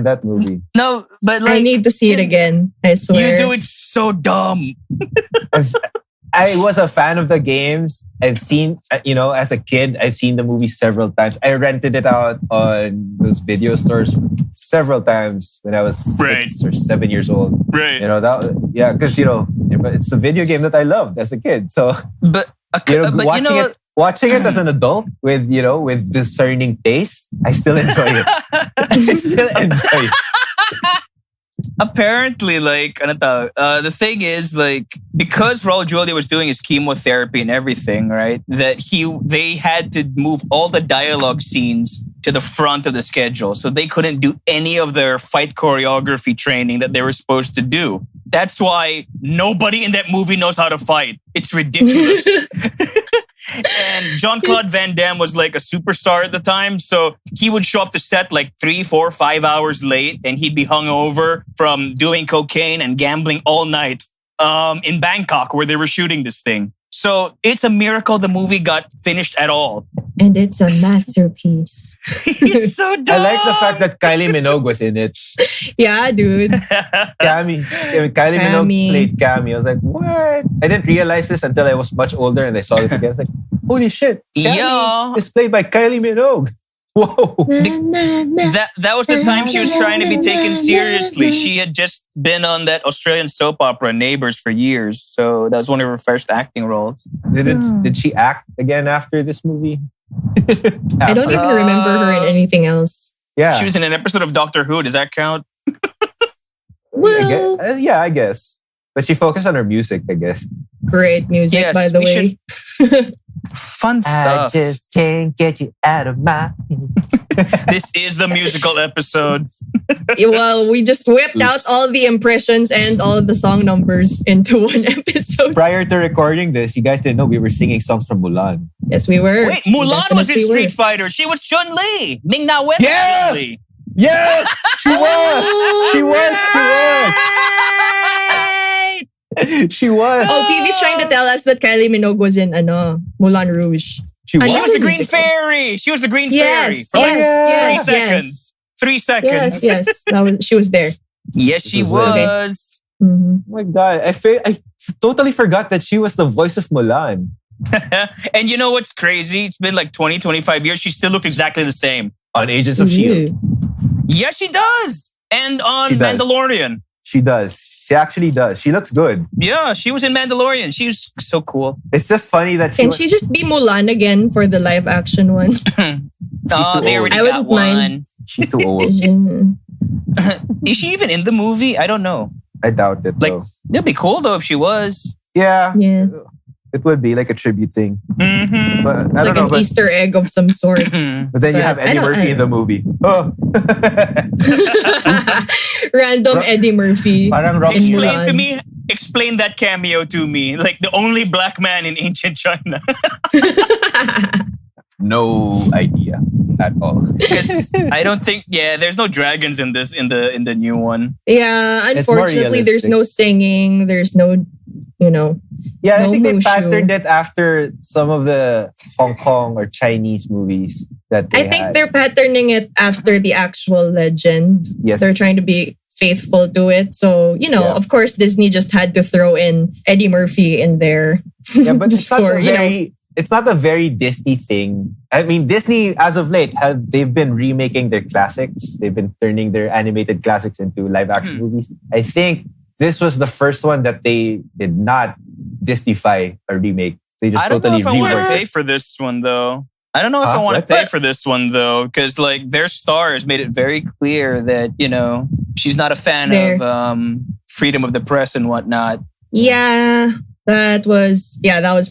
that movie. No, but I need to see it again. I swear. You do it so dumb. I was a fan of the games. I've seen, as a kid, I've seen the movie several times. I rented it out on those video stores several times when I was 6 or 7 years old. Right. Because it's a video game that I loved as a kid. So, watching it as an adult with discerning taste, I still enjoy it. I still enjoy it. Apparently, the thing is, because Raul Julia was doing his chemotherapy and everything, right? That they had to move all the dialogue scenes to the front of the schedule, so they couldn't do any of their fight choreography training that they were supposed to do. That's why nobody in that movie knows how to fight. It's ridiculous. And Jean-Claude Van Damme was like a superstar at the time. So he would show up to set 3, 4, 5 hours late, and he'd be hungover from doing cocaine and gambling all night in Bangkok where they were shooting this thing. So it's a miracle the movie got finished at all. And it's a masterpiece. It's so dumb. I like the fact that Kylie Minogue was in it. Yeah, dude. Kylie Minogue played Cammy. I was like, what? I didn't realize this until I was much older and I saw it again. I was like, holy shit. Cammy is played by Kylie Minogue. Whoa. That was the time she was trying to be taken seriously. She had just been on that Australian soap opera Neighbours for years. So that was one of her first acting roles. Did she act again after this movie? I don't even remember her in anything else. Yeah. She was in an episode of Doctor Who. Does that count? Well, I guess. But she focused on her music, I guess. Great music, by the way. Fun stuff. I just can't get you out of my head. This is the musical episode. Well, we just whipped out all the impressions and all of the song numbers into one episode. Prior to recording this, you guys didn't know we were singing songs from Mulan. Yes, we were. Wait, Mulan was in Street Fighter. She was Chun-Li. Ming Na Wen was Chun-Li. Yes! She was! She was! She was. Oh, PV's trying to tell us that Kylie Minogue was in Moulin Rouge. She was the Green Fairy. She was the Green Fairy. For 3 seconds. Yes. 3 seconds. Yes. She was there. Yes, she was. Okay. Mm-hmm. Oh my God. I totally forgot that she was the voice of Mulan. And you know what's crazy? It's been 20, 25 years. She still looked exactly the same. On Agents of S.H.I.E.L.D. Yeah, she does. And on Mandalorian. She does. She actually does. She looks good. Yeah, she was in Mandalorian. She was so cool. It's just funny that Can she just be Mulan again for the live action one? They already got one. She's too old. Is she even in the movie? I don't know. I doubt it, though. It'd be cool, though, if she was. Yeah. It would be like a tribute thing. Mm-hmm. But I don't know, an Easter egg of some sort. But then you have Eddie Murphy in the movie. Oh. Random Eddie Murphy. Explain that cameo to me. The only black man in ancient China. No idea at all. Because I don't think, there's no dragons in this, in the new one. Yeah, unfortunately, there's no singing. There's no, Yeah, I think they patterned it after some of the Hong Kong or Chinese movies that they think they're patterning it after the actual legend. Yes. They're trying to be faithful to it. So, of course, Disney just had to throw in Eddie Murphy in there. Yeah, but it's not a very Disney thing. I mean, Disney, as of late, they've been remaking their classics. They've been turning their animated classics into live action movies. I think this was the first one that they did not Disney-fy a remake. They just totally reworked it. I don't know if I want to pay for this one, though. I don't know if I want to pay for this one, though, because their stars made it very clear that, she's not a fan of freedom of the press and whatnot. Yeah. That was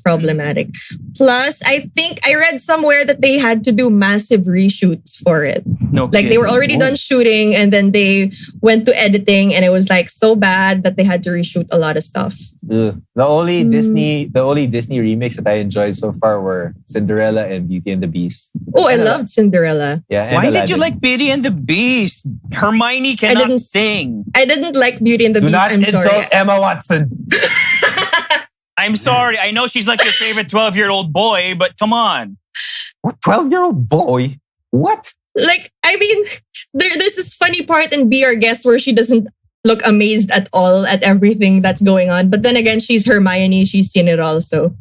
problematic. Plus, I think I read somewhere that they had to do massive reshoots for it. No kidding. They were already done shooting and then they went to editing and it was so bad that they had to reshoot a lot of stuff. Ugh. The only Disney remakes that I enjoyed so far were Cinderella and Beauty and the Beast. Oh, I loved Cinderella. Yeah. Why did you like Beauty and the Beast? Hermione cannot sing. I didn't like Beauty and the Beast. I'm sorry. Do not insult Emma Watson. I'm sorry. I know she's your favorite 12-year-old boy, but come on. What 12-year-old boy? What? There's this funny part in Be Our Guest where she doesn't look amazed at everything that's going on. But then again, she's Hermione. She's seen it all. So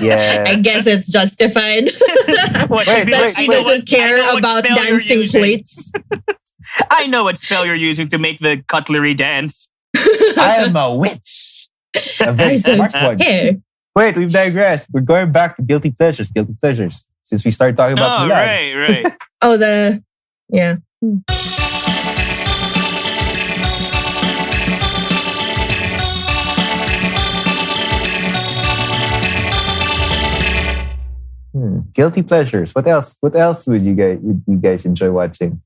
Yeah. I guess it's justified that she doesn't care about dancing plates. I know what spell you're using to make the cutlery dance. I am a witch. A very smart one. Wait, we've digressed. We're going back to guilty pleasures. Guilty pleasures. Since we started talking about Mulan. Right. Oh, yeah. Guilty pleasures. What else? What else would you guys enjoy watching?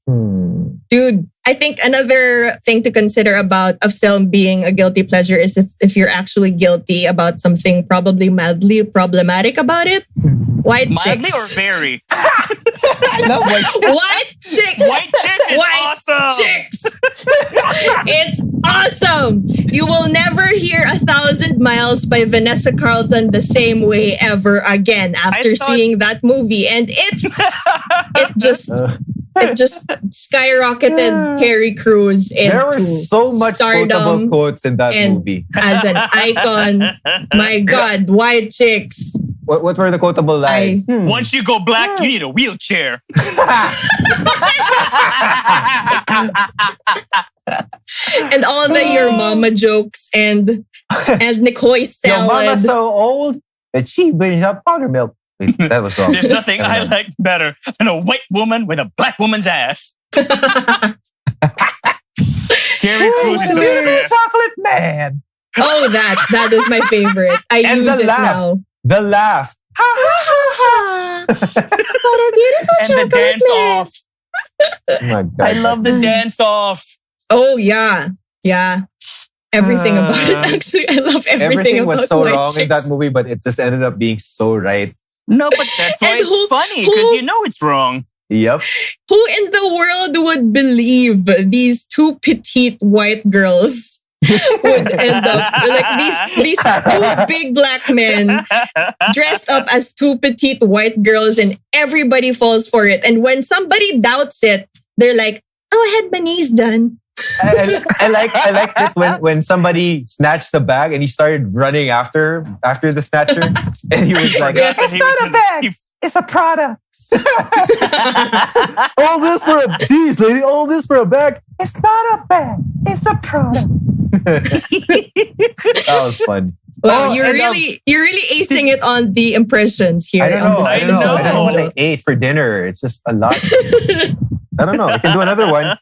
Dude, I think another thing to consider about a film being a guilty pleasure is if you're actually guilty about something probably mildly problematic about it. White mildly chicks. Or very? White chicks. White chicks is awesome. Chicks. It's awesome. You will never hear 1,000 Miles by Vanessa Carlton the same way ever again after seeing that movie. And it just skyrocketed Terry Crews into there were so much quotable quotes in that movie. As an icon, my God, white chicks. What were the quotable lines? Once you go black, you need a wheelchair. And all the your mama jokes and Nicoy salad. Your mama's so old that she brings up powder milk. Wait, that was wrong. There's nothing I like better than a white woman with a black woman's ass. Terry Crews is the best. Chocolate man. Oh, that is my favorite. I use it now. The laugh. Ha ha ha ha. What a beautiful and the dance off. Oh my God. I love the dance off. Oh yeah. Everything about it. Actually, I love everything about was so white wrong chicks. in that movie, but it just ended up being so right. No, but that's why it's funny, because you know it's wrong. Yep. Who in the world would believe these two petite white girls would end up like these two big black men dressed up as two petite white girls, and everybody falls for it. And when somebody doubts it, they're like, "Oh, I had my knees done." I liked it when somebody snatched the bag and he started running after the snatcher, and he was like, "It's not a bag, it's a Prada." All this for a geez, lady. All this for a bag. It's not a bag. It's a Prada. That was fun. Wow, you're really acing it on the impressions here. I don't know. I don't know what I ate for dinner. It's just a lot. I don't know. I can do another one.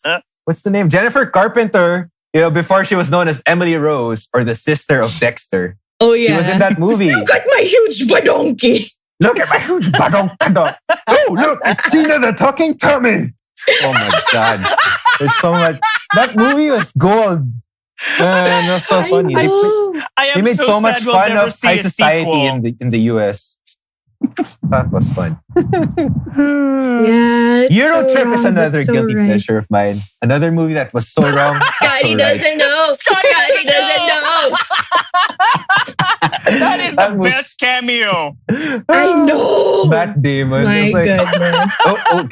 What's the name? Jennifer Carpenter. You know, before she was known as Emily Rose or the sister of Dexter. Oh yeah, she was in that movie. Look at my huge badonki. Look at my huge badonk. Oh, look, it's Tina the talking tummy. Oh my God. There's so much. That movie was gold. That's so funny. They made so much fun of high society in the US. That was fun. Yeah, Eurotrip is another guilty pleasure of mine. Another movie that was so wrong. Scotty doesn't know. Scotty doesn't know. That is the best cameo. I know. Matt Damon. My goodness. I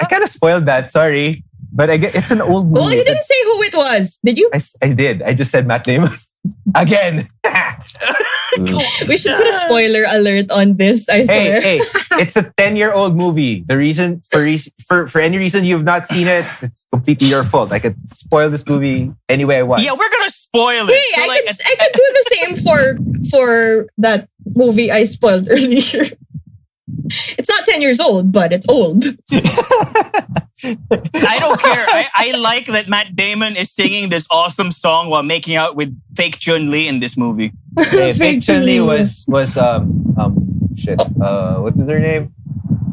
kind of spoiled that. Sorry. But it's an old movie. Well, you didn't say who it was. Did you? I did. I just said Matt Damon. Again. We should put a spoiler alert on this, I swear. Hey, it's a 10-year-old movie. The reason, for any reason you've not seen it, it's completely your fault. I could spoil this movie any way I want. Yeah, we're going to spoil it. Hey, I could do the same for that movie I spoiled earlier. It's not 10 years old, but it's old. I don't care. I like that Matt Damon is singing this awesome song while making out with fake Chun-Li in this movie. Hey, fake Chun-Li was shit. What is her name?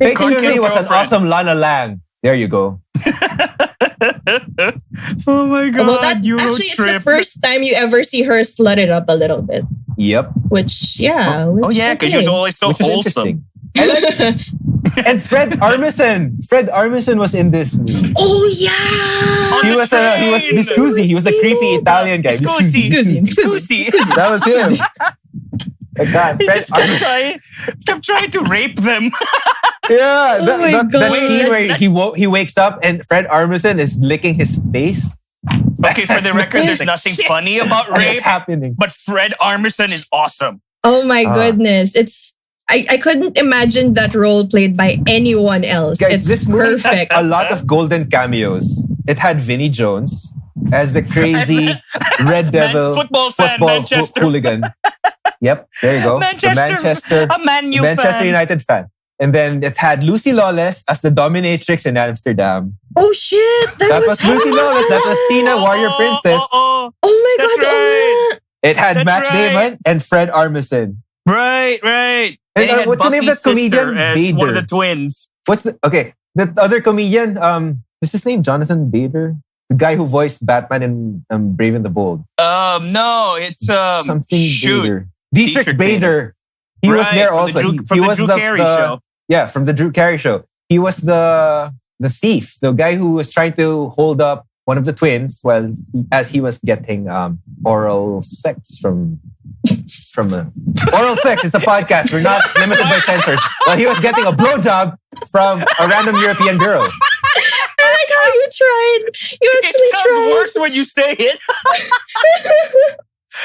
Fake Chun-Li was an awesome Lana Lang. There you go. Oh my God. Well, actually, it's the first time you ever see her slut it up a little bit. Yep. Which, yeah. Because she was always so wholesome. And Fred Armisen was in this movie. Oh yeah, he was Viscusi. He was a creepy Italian guy. Viscusi. That was him. Like that. Fred Armisen kept trying to rape them. Yeah, that scene where he wakes up and Fred Armisen is licking his face. Okay, for the record, there's nothing funny about rape. Happening. But Fred Armisen is awesome. Oh my goodness. I couldn't imagine that role played by anyone else. Guys, it's this movie perfect. had a lot of golden cameos. It had Vinnie Jones as the crazy Red Devil football fan, Manchester. Hooligan. Yep, there you go. A Manchester United fan. And then it had Lucy Lawless as the dominatrix in Amsterdam. Oh shit! That was Lucy Lawless. That was Cena, Warrior Princess. Oh my god! Right. It had Matt Damon and Fred Armisen. Right. And, what's the name of that comedian? Bader. One of the twins. The other comedian? What's his name? Jonathan Bader? The guy who voiced Batman in Brave and the Bold. No, it's something shoot. Bader. Dietrich Bader. He was there also. He was the Drew Carey show. Yeah, from the Drew Carey show. He was the thief, the guy who was trying to hold up one of the twins as he was getting oral sex from oral sex. It's a podcast. We're not limited by censors. Well, he was getting a blowjob from a random European girl. I like how you tried. You actually tried. It sounds worse when you say it.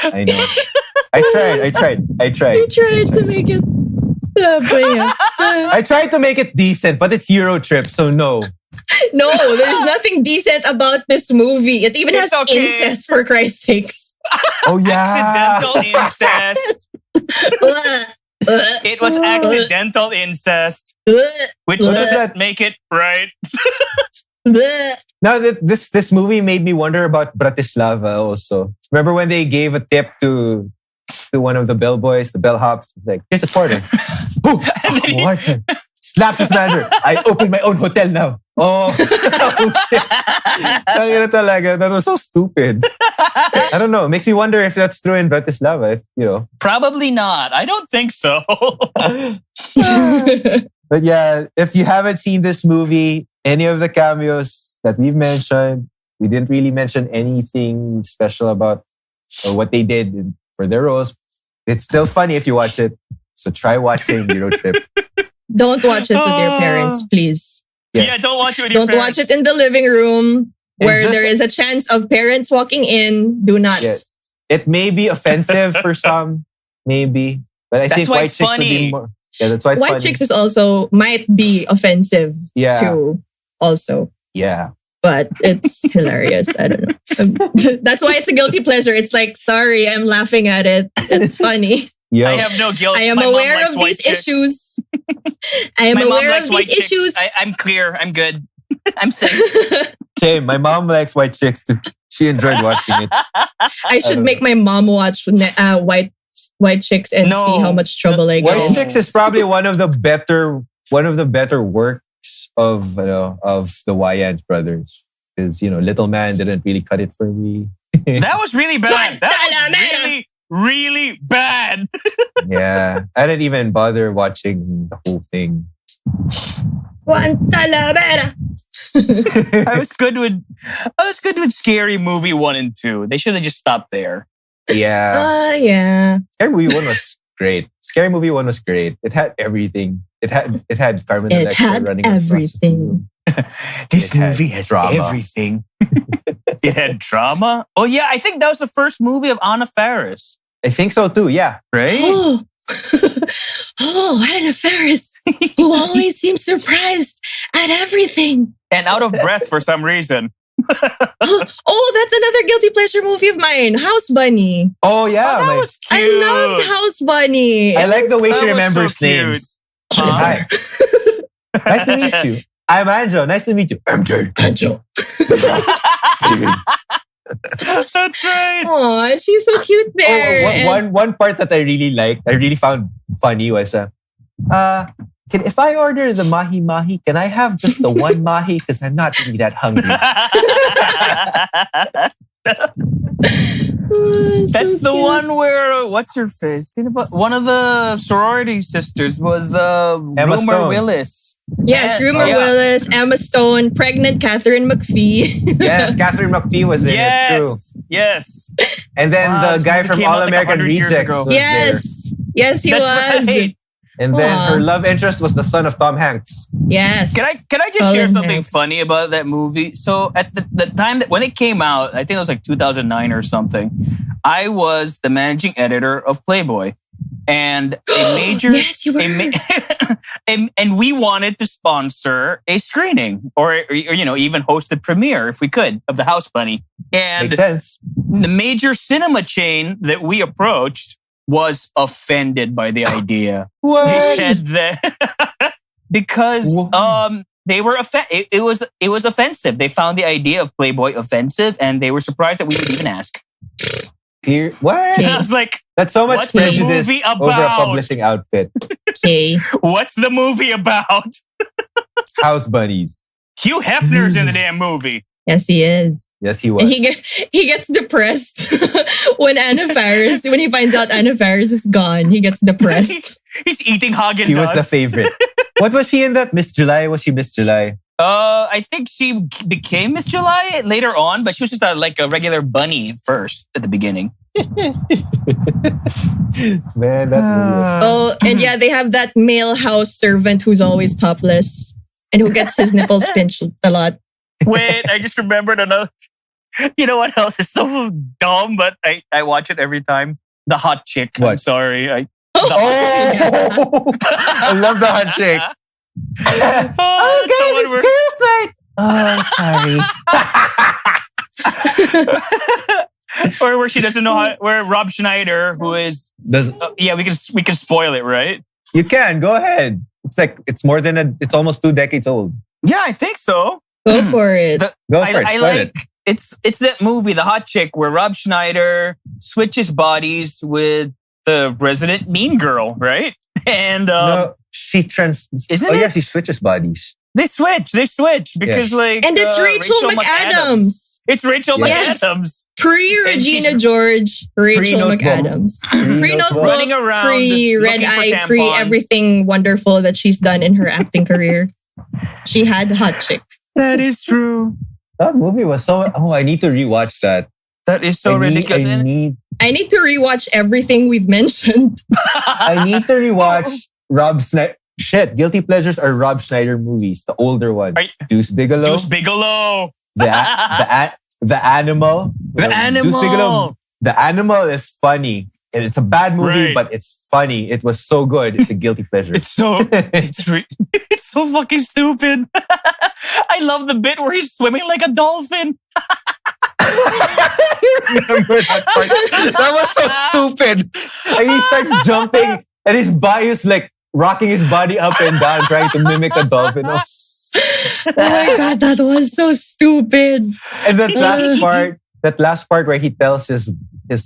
I know. I tried. You tried to make it. I tried to make it decent, but it's Euro Trip, so no. No, there's nothing decent about this movie. It even has incest, for Christ's sakes. Oh, yeah. Accidental incest. It was accidental incest, which doesn't make it right. Now, this movie made me wonder about Bratislava also. Remember when they gave a tip to one of the bellboys, the bellhops, like, here's a quarter. Quarter. Slaps his manager. I opened my own hotel now. Oh shit. That was so stupid. I don't know. It makes me wonder if that's true in Bratislava. Probably not. I don't think so. But yeah, if you haven't seen this movie, any of the cameos that we've mentioned, we didn't really mention anything special about what they did for their roles. It's still funny if you watch it. So try watching Euro Trip. Don't watch it with your parents, please. Yes. Yeah, don't watch it with your parents. Don't watch it in the living room where there is a chance of parents walking in. Do not. Yes. It may be offensive for some, maybe. But I think White Chicks would be more. Yeah, that's why it's White funny. Chicks is also might be offensive too. Also. Yeah. But it's hilarious. I don't know. That's why it's a guilty pleasure. It's like, sorry, I'm laughing at it. It's funny. Yep. I have no guilt. I am aware of these issues. I am aware of these issues. I'm clear. I'm good. I'm safe. Same. My mom likes White Chicks too. She enjoyed watching it. I should make my mom watch White Chicks and see how much trouble I get. White Chicks is probably one of the better works of the Wayans brothers. Because Little Man didn't really cut it for me. That was really bad. That was really bad. Yeah, I didn't even bother watching the whole thing. I was good with Scary Movie 1 and 2. They should have just stopped there. Yeah. Yeah. Scary Movie 1 was great. Scary Movie 1 was great. It had everything. It had Carmen Electra running everything. This movie has everything. It had drama. Oh yeah, I think that was the first movie of Anna Faris. I think so too. Yeah. Right. Anna Faris, who always seems surprised at everything and out of breath for some reason. That's another guilty pleasure movie of mine, House Bunny. Oh yeah, that was cute. I loved House Bunny. I like the way she remembers names. Hi. Nice to meet you. I'm Anjo. Nice to meet you. MJ. Anjo. That's right. Oh, and she's so cute there. One part that I really liked, I really found funny was if I order the mahi, can I have just the one mahi? Because I'm not really that hungry. That's the one where what's her face? One of the sorority sisters was Rumor Willis. Yes, Rumor Willis, Emma Stone, pregnant Catherine McPhee. Yes, Catherine McPhee was in it too. Yes. And then the guy from All American Rejects was yes, he was. Right. And then her love interest was the son of Tom Hanks. Yes. Can I just share something funny about that movie? So at the time that when it came out, I think it was like 2009 or something, I was the managing editor of Playboy. And a major yes, you were. and we wanted to sponsor a screening or even host a premiere if we could of the House Bunny. And makes sense. The major cinema chain that we approached was offended by the idea. What? They said that because they were it was offensive. They found the idea of Playboy offensive, and they were surprised that we would even ask. Clear? What? And I was like, that's so much what's prejudice the movie about? over a publishing outfit. Okay. What's the movie about? House bunnies. Hugh Hefner's in the damn movie. Yes, he is. Yes, he was. And he gets depressed when he finds out Anna Faris is gone. He gets depressed. He's eating Haagen-Dazs. He was the favorite. What was she in that? Miss July? Was she Miss July? I think she became Miss July later on, but she was just a regular bunny first at the beginning. Man, that movie was... and yeah, they have that male house servant who's always topless and who gets his nipples pinched a lot. Wait, I just remembered another. You know what else is so dumb, but I watch it every time? The Hot Chick. What? I'm sorry. I love the Hot Chick. Oh, guys, it's girls' night. Oh, sorry. Or where she doesn't know how. Where Rob Schneider, who is, yeah, we can spoil it, right? You can go ahead. It's almost 2 decades old. Yeah, I think so. Go for it. I like it's that movie, The Hot Chick, where Rob Schneider switches bodies with the resident mean girl, right? And no, she yeah, she switches bodies. They switch because and it's Rachel McAdams. It's Rachel McAdams. Pre-Regina George, Rachel McAdams. Pre-Notebook, running around, pre-Red Eye, pre-everything wonderful that she's done in her acting career. She had Hot Chick. That is true. That movie was so... Oh, I need to rewatch that. That is so ridiculous. I need to rewatch everything we've mentioned. I need to rewatch Rob Schneider. Shit, guilty pleasures are Rob Schneider movies. The older one. Deuce Bigelow. The Animal. The Animal. Deuce Bigelow. The Animal is funny. And it's a bad movie, but it's funny. It was so good. It's a guilty pleasure. It's so fucking stupid. I love the bit where he's swimming like a dolphin. I remember that part. That was so stupid. And he starts jumping and his body is like rocking his body up and down trying to mimic a dolphin. Oh my God, that was so stupid. And that last part where he tells his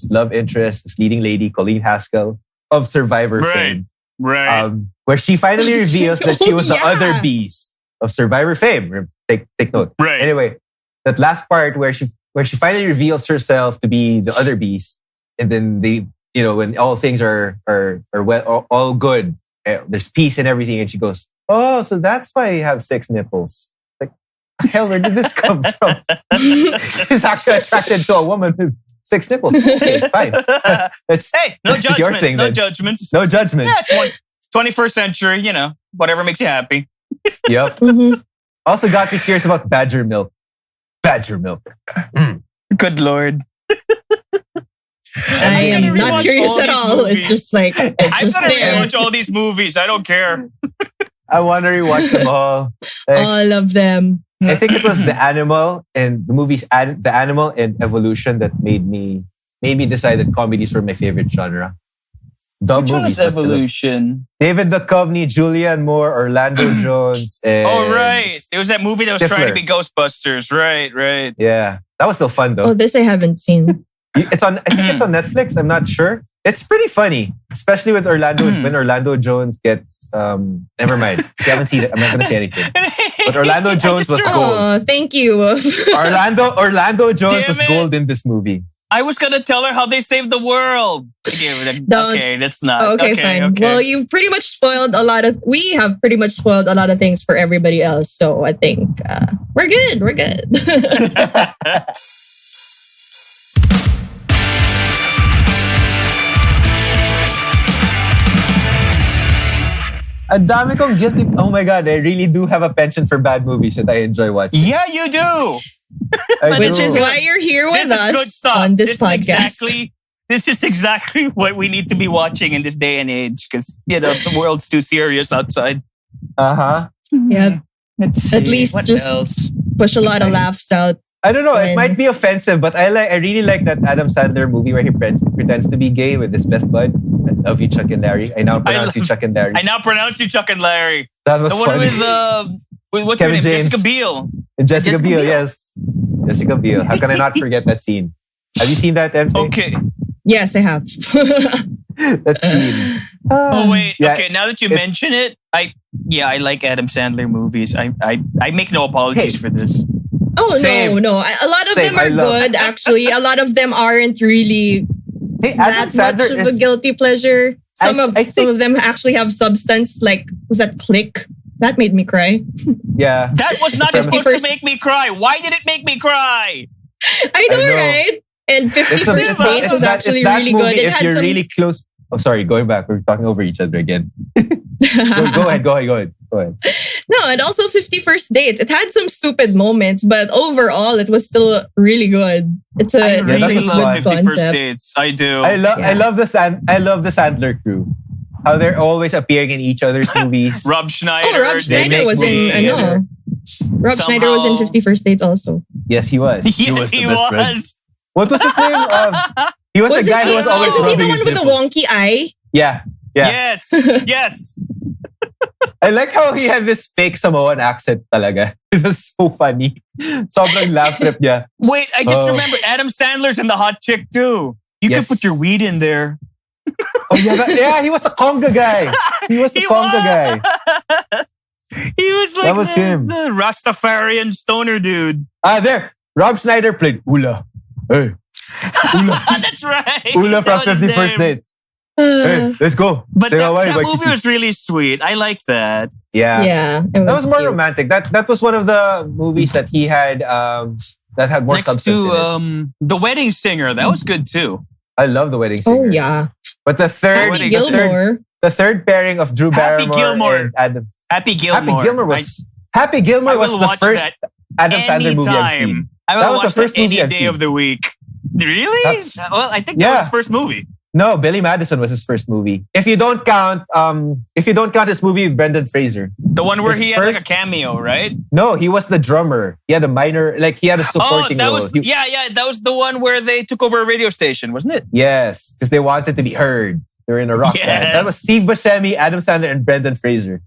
love interest, his leading lady, Colleen Haskell, of Survivor fame. Right. Where she finally reveals that she was the other beast of Survivor fame. Take note. Right. Anyway, that last part where she finally reveals herself to be the other beast, and then when all things are well, all good, there's peace and everything, and she goes, "Oh, so that's why you have 6 nipples." Like, hell, where did this come from? She's actually attracted to a woman with 6 nipples. Okay, fine. No judgments. Your thing, no judgments. No judgments. Yeah, 21st century, whatever makes you happy. Yep. Mm-hmm. Also got me curious about badger milk. Badger milk. Good Lord. I am not curious at all. Movies. It's just like, I'm going to rewatch all these movies. I don't care. I want to rewatch them all. All of them. I think it was The Animal and the movies The Animal and Evolution that made me decide that comedies were my favorite genre. Dumb Which movies. One is Evolution? David Duchovny, Julianne Moore, Orlando Jones. And right. It was that movie that was trying to be Ghostbusters. Right. Yeah. That was still fun though. Oh, this I haven't seen. I think it's on Netflix. I'm not sure. It's pretty funny, especially with Orlando. When Orlando Jones gets, never mind. If you haven't seen it, I'm not going to say anything. But Orlando Jones was gold. Oh, thank you. Orlando Jones was gold in this movie. I was going to tell her how they saved the world. Okay, that's not. Okay, fine. Okay. Well, we have pretty much spoiled a lot of things for everybody else. So I think we're good. We're good. Ang dami kong guilty. Oh my God, I really do have a penchant for bad movies that I enjoy watching. Yeah, you do. Which is why you're here with us on this podcast. This is exactly what we need to be watching in this day and age because, the world's too serious outside. Uh-huh. Yeah. At least what just else? Push a lot of laughs out. I don't know. It might be offensive, but I really like that Adam Sandler movie where he pretends to be gay with his best bud. I love you, Chuck and Larry. I now pronounce you Chuck and Larry. That was the funny. one with what's her name? James. Jessica Biel. Jessica Biel, yes. Jessica Biel. How can I not forget that scene? Have you seen that, MJ? Okay. Yes, I have. That scene. Oh wait. Yeah. Okay. Now that you mention it, I like Adam Sandler movies. I make no apologies for this. Oh, Same. No. A lot of them are good, actually. A lot of them aren't really that much of a guilty pleasure. Some of them actually have substance, like, was that Click? That made me cry. Yeah. That was not supposed to make me cry. Why did it make me cry? I know. Right? And 51st Dates was actually really good. If you're really close... Oh, sorry. Going back. We're talking over each other again. Go ahead. No, and also 51st Dates. It had some stupid moments, but overall, it was still really good. I really love 51st Dates. I do. I love the Sandler crew. How they're always appearing in each other's movies. Rob Schneider. Oh, Rob Schneider was in. Rob Schneider was in 51st Dates also. Yes, he was. He was. What was his name? He was the guy who was always rubbing his nipples. Wasn't he the one with the wonky eye? Yeah. Yes. I like how he had this fake Samoan accent talaga. It was so funny. Sobrang laugh trip niya. Wait, I just remember Adam Sandler's in the hot chick too. You can put your weed in there. Oh yeah, he was the conga guy. He was the conga guy. He was like the Rastafarian stoner dude. There. Rob Schneider played Ula. Hey. Ula. That's right. Ula from 51st Dates. Hey, let's go. But that movie was really sweet. I like that. Yeah. That was more romantic. That was one of the movies that he had that had more substance in it. The Wedding Singer. That was good too. I love The Wedding Singer. Oh yeah. But the third pairing of Drew Barrymore and Adam. Happy Gilmore was the first Adam Sandler movie I've seen. I will watch that any day of the week. Really? Well, I think that was his first movie. No, Billy Madison was his first movie. If you don't count his movie with Brendan Fraser. The one where he had like a cameo, right? No, he was the drummer. He had a minor, like he had a supporting role. That was the one where they took over a radio station, wasn't it? Yes, because they wanted to be heard. They were in a rock band. That was Steve Buscemi, Adam Sandler, and Brendan Fraser.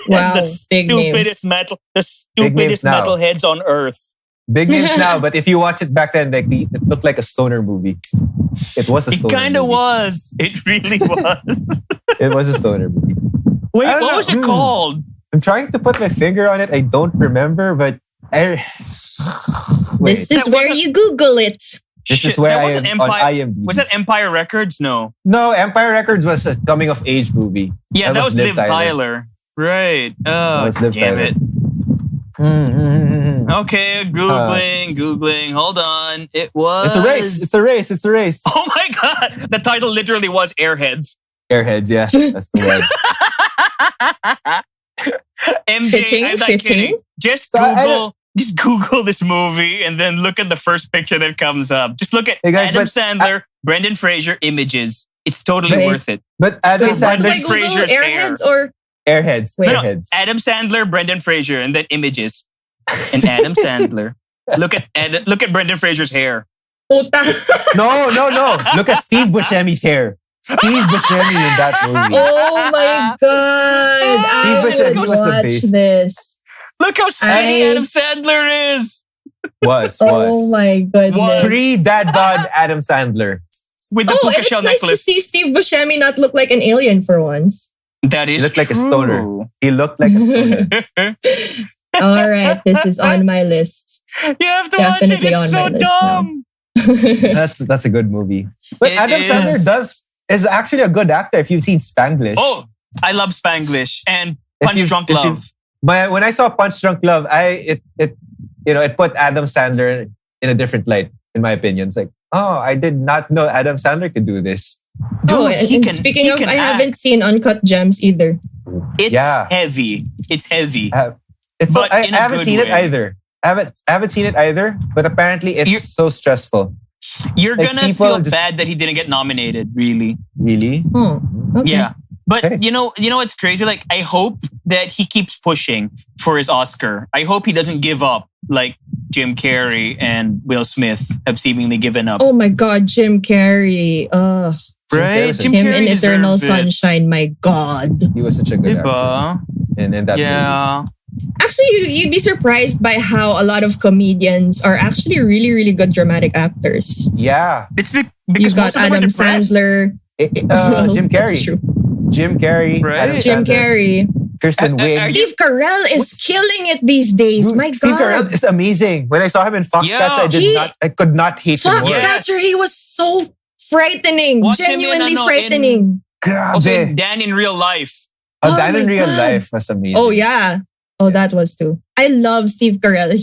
Wow, the stupidest metalheads on earth. Big names now, but if you watch it back then, it looked like a stoner movie. It was a stoner movie. It kind of was. It really was. It was a stoner movie. Wait, what was it called? I'm trying to put my finger on it. I don't remember, but this is where you Google it. This is where I am on IMDb. Was that Empire Records? No, Empire Records was a coming of age movie. Yeah, that was Liv Tyler. Right. Oh, damn it. Okay, Googling. Hold on. It's a race. Oh my God. The title literally was Airheads. Airheads, yeah. That's the word. MJ, fitting. Just Google this movie and then look at the first picture that comes up. Just look at Adam Sandler, Brendan Fraser images. It's totally worth it. But Adam Sandler, Fraser's Airheads or Airheads. No, Adam Sandler, Brendan Fraser, and then images. And Adam Sandler. Look at Brendan Fraser's hair. No. Look at Steve Buscemi's hair. Steve Buscemi in that movie. Oh my God! I would watch this. Look how skinny Adam Sandler is. Was. Oh my goodness. Pre-dad bod Adam Sandler. With the puka shell necklace. Nice to see Steve Buscemi not look like an alien for once. That is He looked like a stoner. He looked like a stoner. All right, this is on my list. You have to Definitely watch it. It's so dumb. That's a good movie. But Adam Sandler is actually a good actor if you've seen Spanglish. Oh, I love Spanglish and Punch Drunk Love. When I saw Punch Drunk Love, it put Adam Sandler in a different light, in my opinion. It's like, oh, I did not know Adam Sandler could do this. Dude, I haven't seen Uncut Gems either. It's heavy. It's heavy. I haven't seen it either. I haven't seen it either, but apparently it's so stressful. You're gonna feel bad that he didn't get nominated, really. Really? Okay. Yeah. But you know what's crazy? Like, I hope that he keeps pushing for his Oscar. I hope he doesn't give up like Jim Carrey and Will Smith have seemingly given up. Oh my God, Jim Carrey. Right? Jim Carrey in Eternal Sunshine, my God. He was such a good actor. And in that movie. Actually, you'd be surprised by how a lot of comedians are actually really, really good dramatic actors. Yeah. It's because you've got Adam Sandler. Jim Carrey. Jim Carrey. Right. Jim Carrey. Kristen Wiig. Steve Carell is killing it these days. My God. Steve Carell is amazing. When I saw him in Foxcatcher, I could not hate him more. Foxcatcher, he was so frightening. Genuinely frightening. Also in Dan in Real Life. Dan in Real Life was amazing. Oh, yeah. Oh, that was too. I love Steve Carell.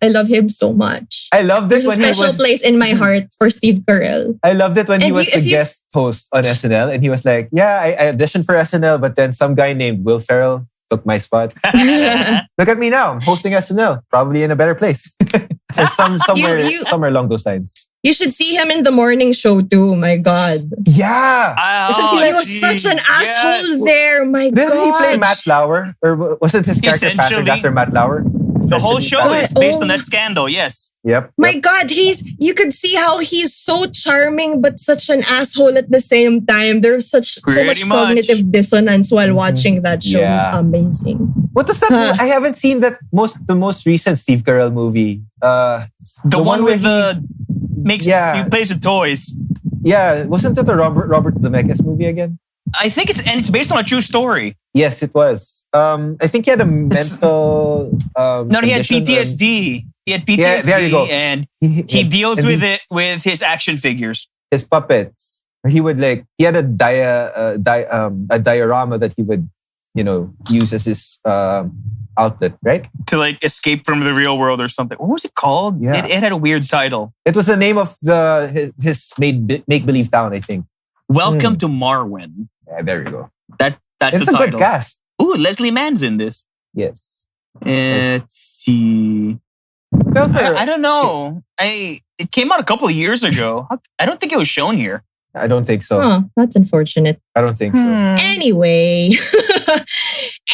I love him so much. I loved it when he was... There's a special place in my heart for Steve Carell. I loved it when he was the guest host on SNL. And he was like, I auditioned for SNL, but then some guy named Will Ferrell took my spot. Look at me now. I'm hosting SNL. Probably in a better place. Or somewhere along those lines. You should see him in the morning show too. My God. Yeah. He was such an asshole there. My God. Didn't he play Matt Lauer? Or wasn't his character patterned after Matt Lauer? The whole show is based on that scandal, yes. Yep. My God, you could see how he's so charming but such an asshole at the same time. There's so much cognitive dissonance while watching that show. Yeah. It's amazing. What does that I haven't seen the most recent Steve Carell movie. The one with he plays with toys. Yeah, wasn't it the Robert Zemeckis movie again? I think it's based on a true story. Yes, it was. I think he had a mental. No, he had PTSD. He had PTSD, there you go. And he deals with it with his action figures, his puppets. He would he had a diorama that he would, use as his outlet, right? To escape from the real world or something. What was it called? Yeah. It had a weird title. It was the name of his make-believe town, I think. Welcome to Marwen. Yeah, there you go. That's it's the a title. good cast. Ooh, Leslie Mann's in this. Yes. Let's see. I don't know. It came out a couple of years ago. I don't think it was shown here. I don't think so. Oh, that's unfortunate. I don't think so. Anyway,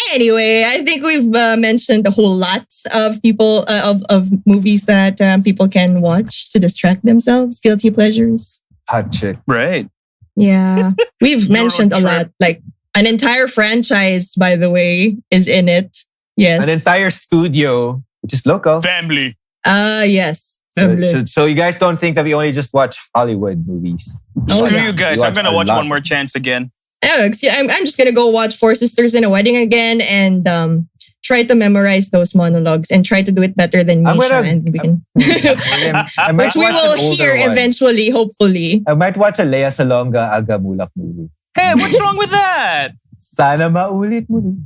I think we've mentioned a whole lot of people of movies that people can watch to distract themselves. Guilty pleasures. Hot chick. Right. Yeah, we've mentioned a lot. Like an entire franchise, by the way, is in it. Yes, an entire studio, which is local. Family. Yes. So you guys don't think that we only just watch Hollywood movies? Screw you guys. I'm going to watch One More Chance again. Alex, I'm just going to go watch Four Sisters in a Wedding again and try to memorize those monologues and try to do it better than Misha. And we can... Which we will hear eventually, hopefully. I might watch a Lea Salonga Aga Mulak movie. Hey, what's wrong with that? Sana maulit muli.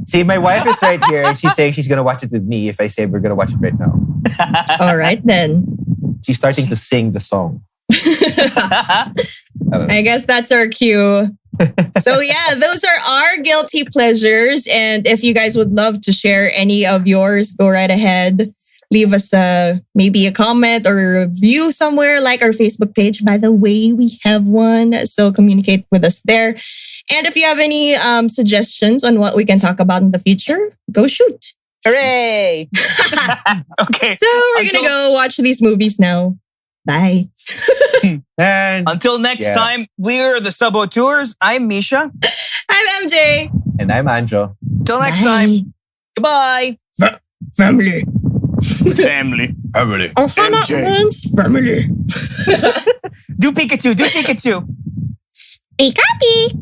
See, my wife is right here and she's saying she's going to watch it with me if I say we're going to watch it right now. All right, then. She's starting to sing the song. I guess that's our cue. So yeah, those are our guilty pleasures. And if you guys would love to share any of yours, go right ahead. Leave us maybe a comment or a review somewhere, like our Facebook page. By the way, we have one. So communicate with us there. And if you have any suggestions on what we can talk about in the future, go shoot. Hooray! Okay. So we're going to go watch these movies now. Bye. And until next time, we're the Sub-Auteurs. I'm Misha. I'm MJ. And I'm Anjo. Till next time. Goodbye. Family. Family. MJ. Family. Do Pikachu. Do Pikachu. Pikachu.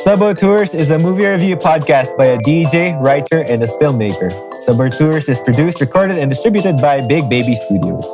Sub-Auteurs is a movie review podcast by a DJ, writer, and a filmmaker. Sub-Auteurs is produced, recorded, and distributed by Big Baby Studios.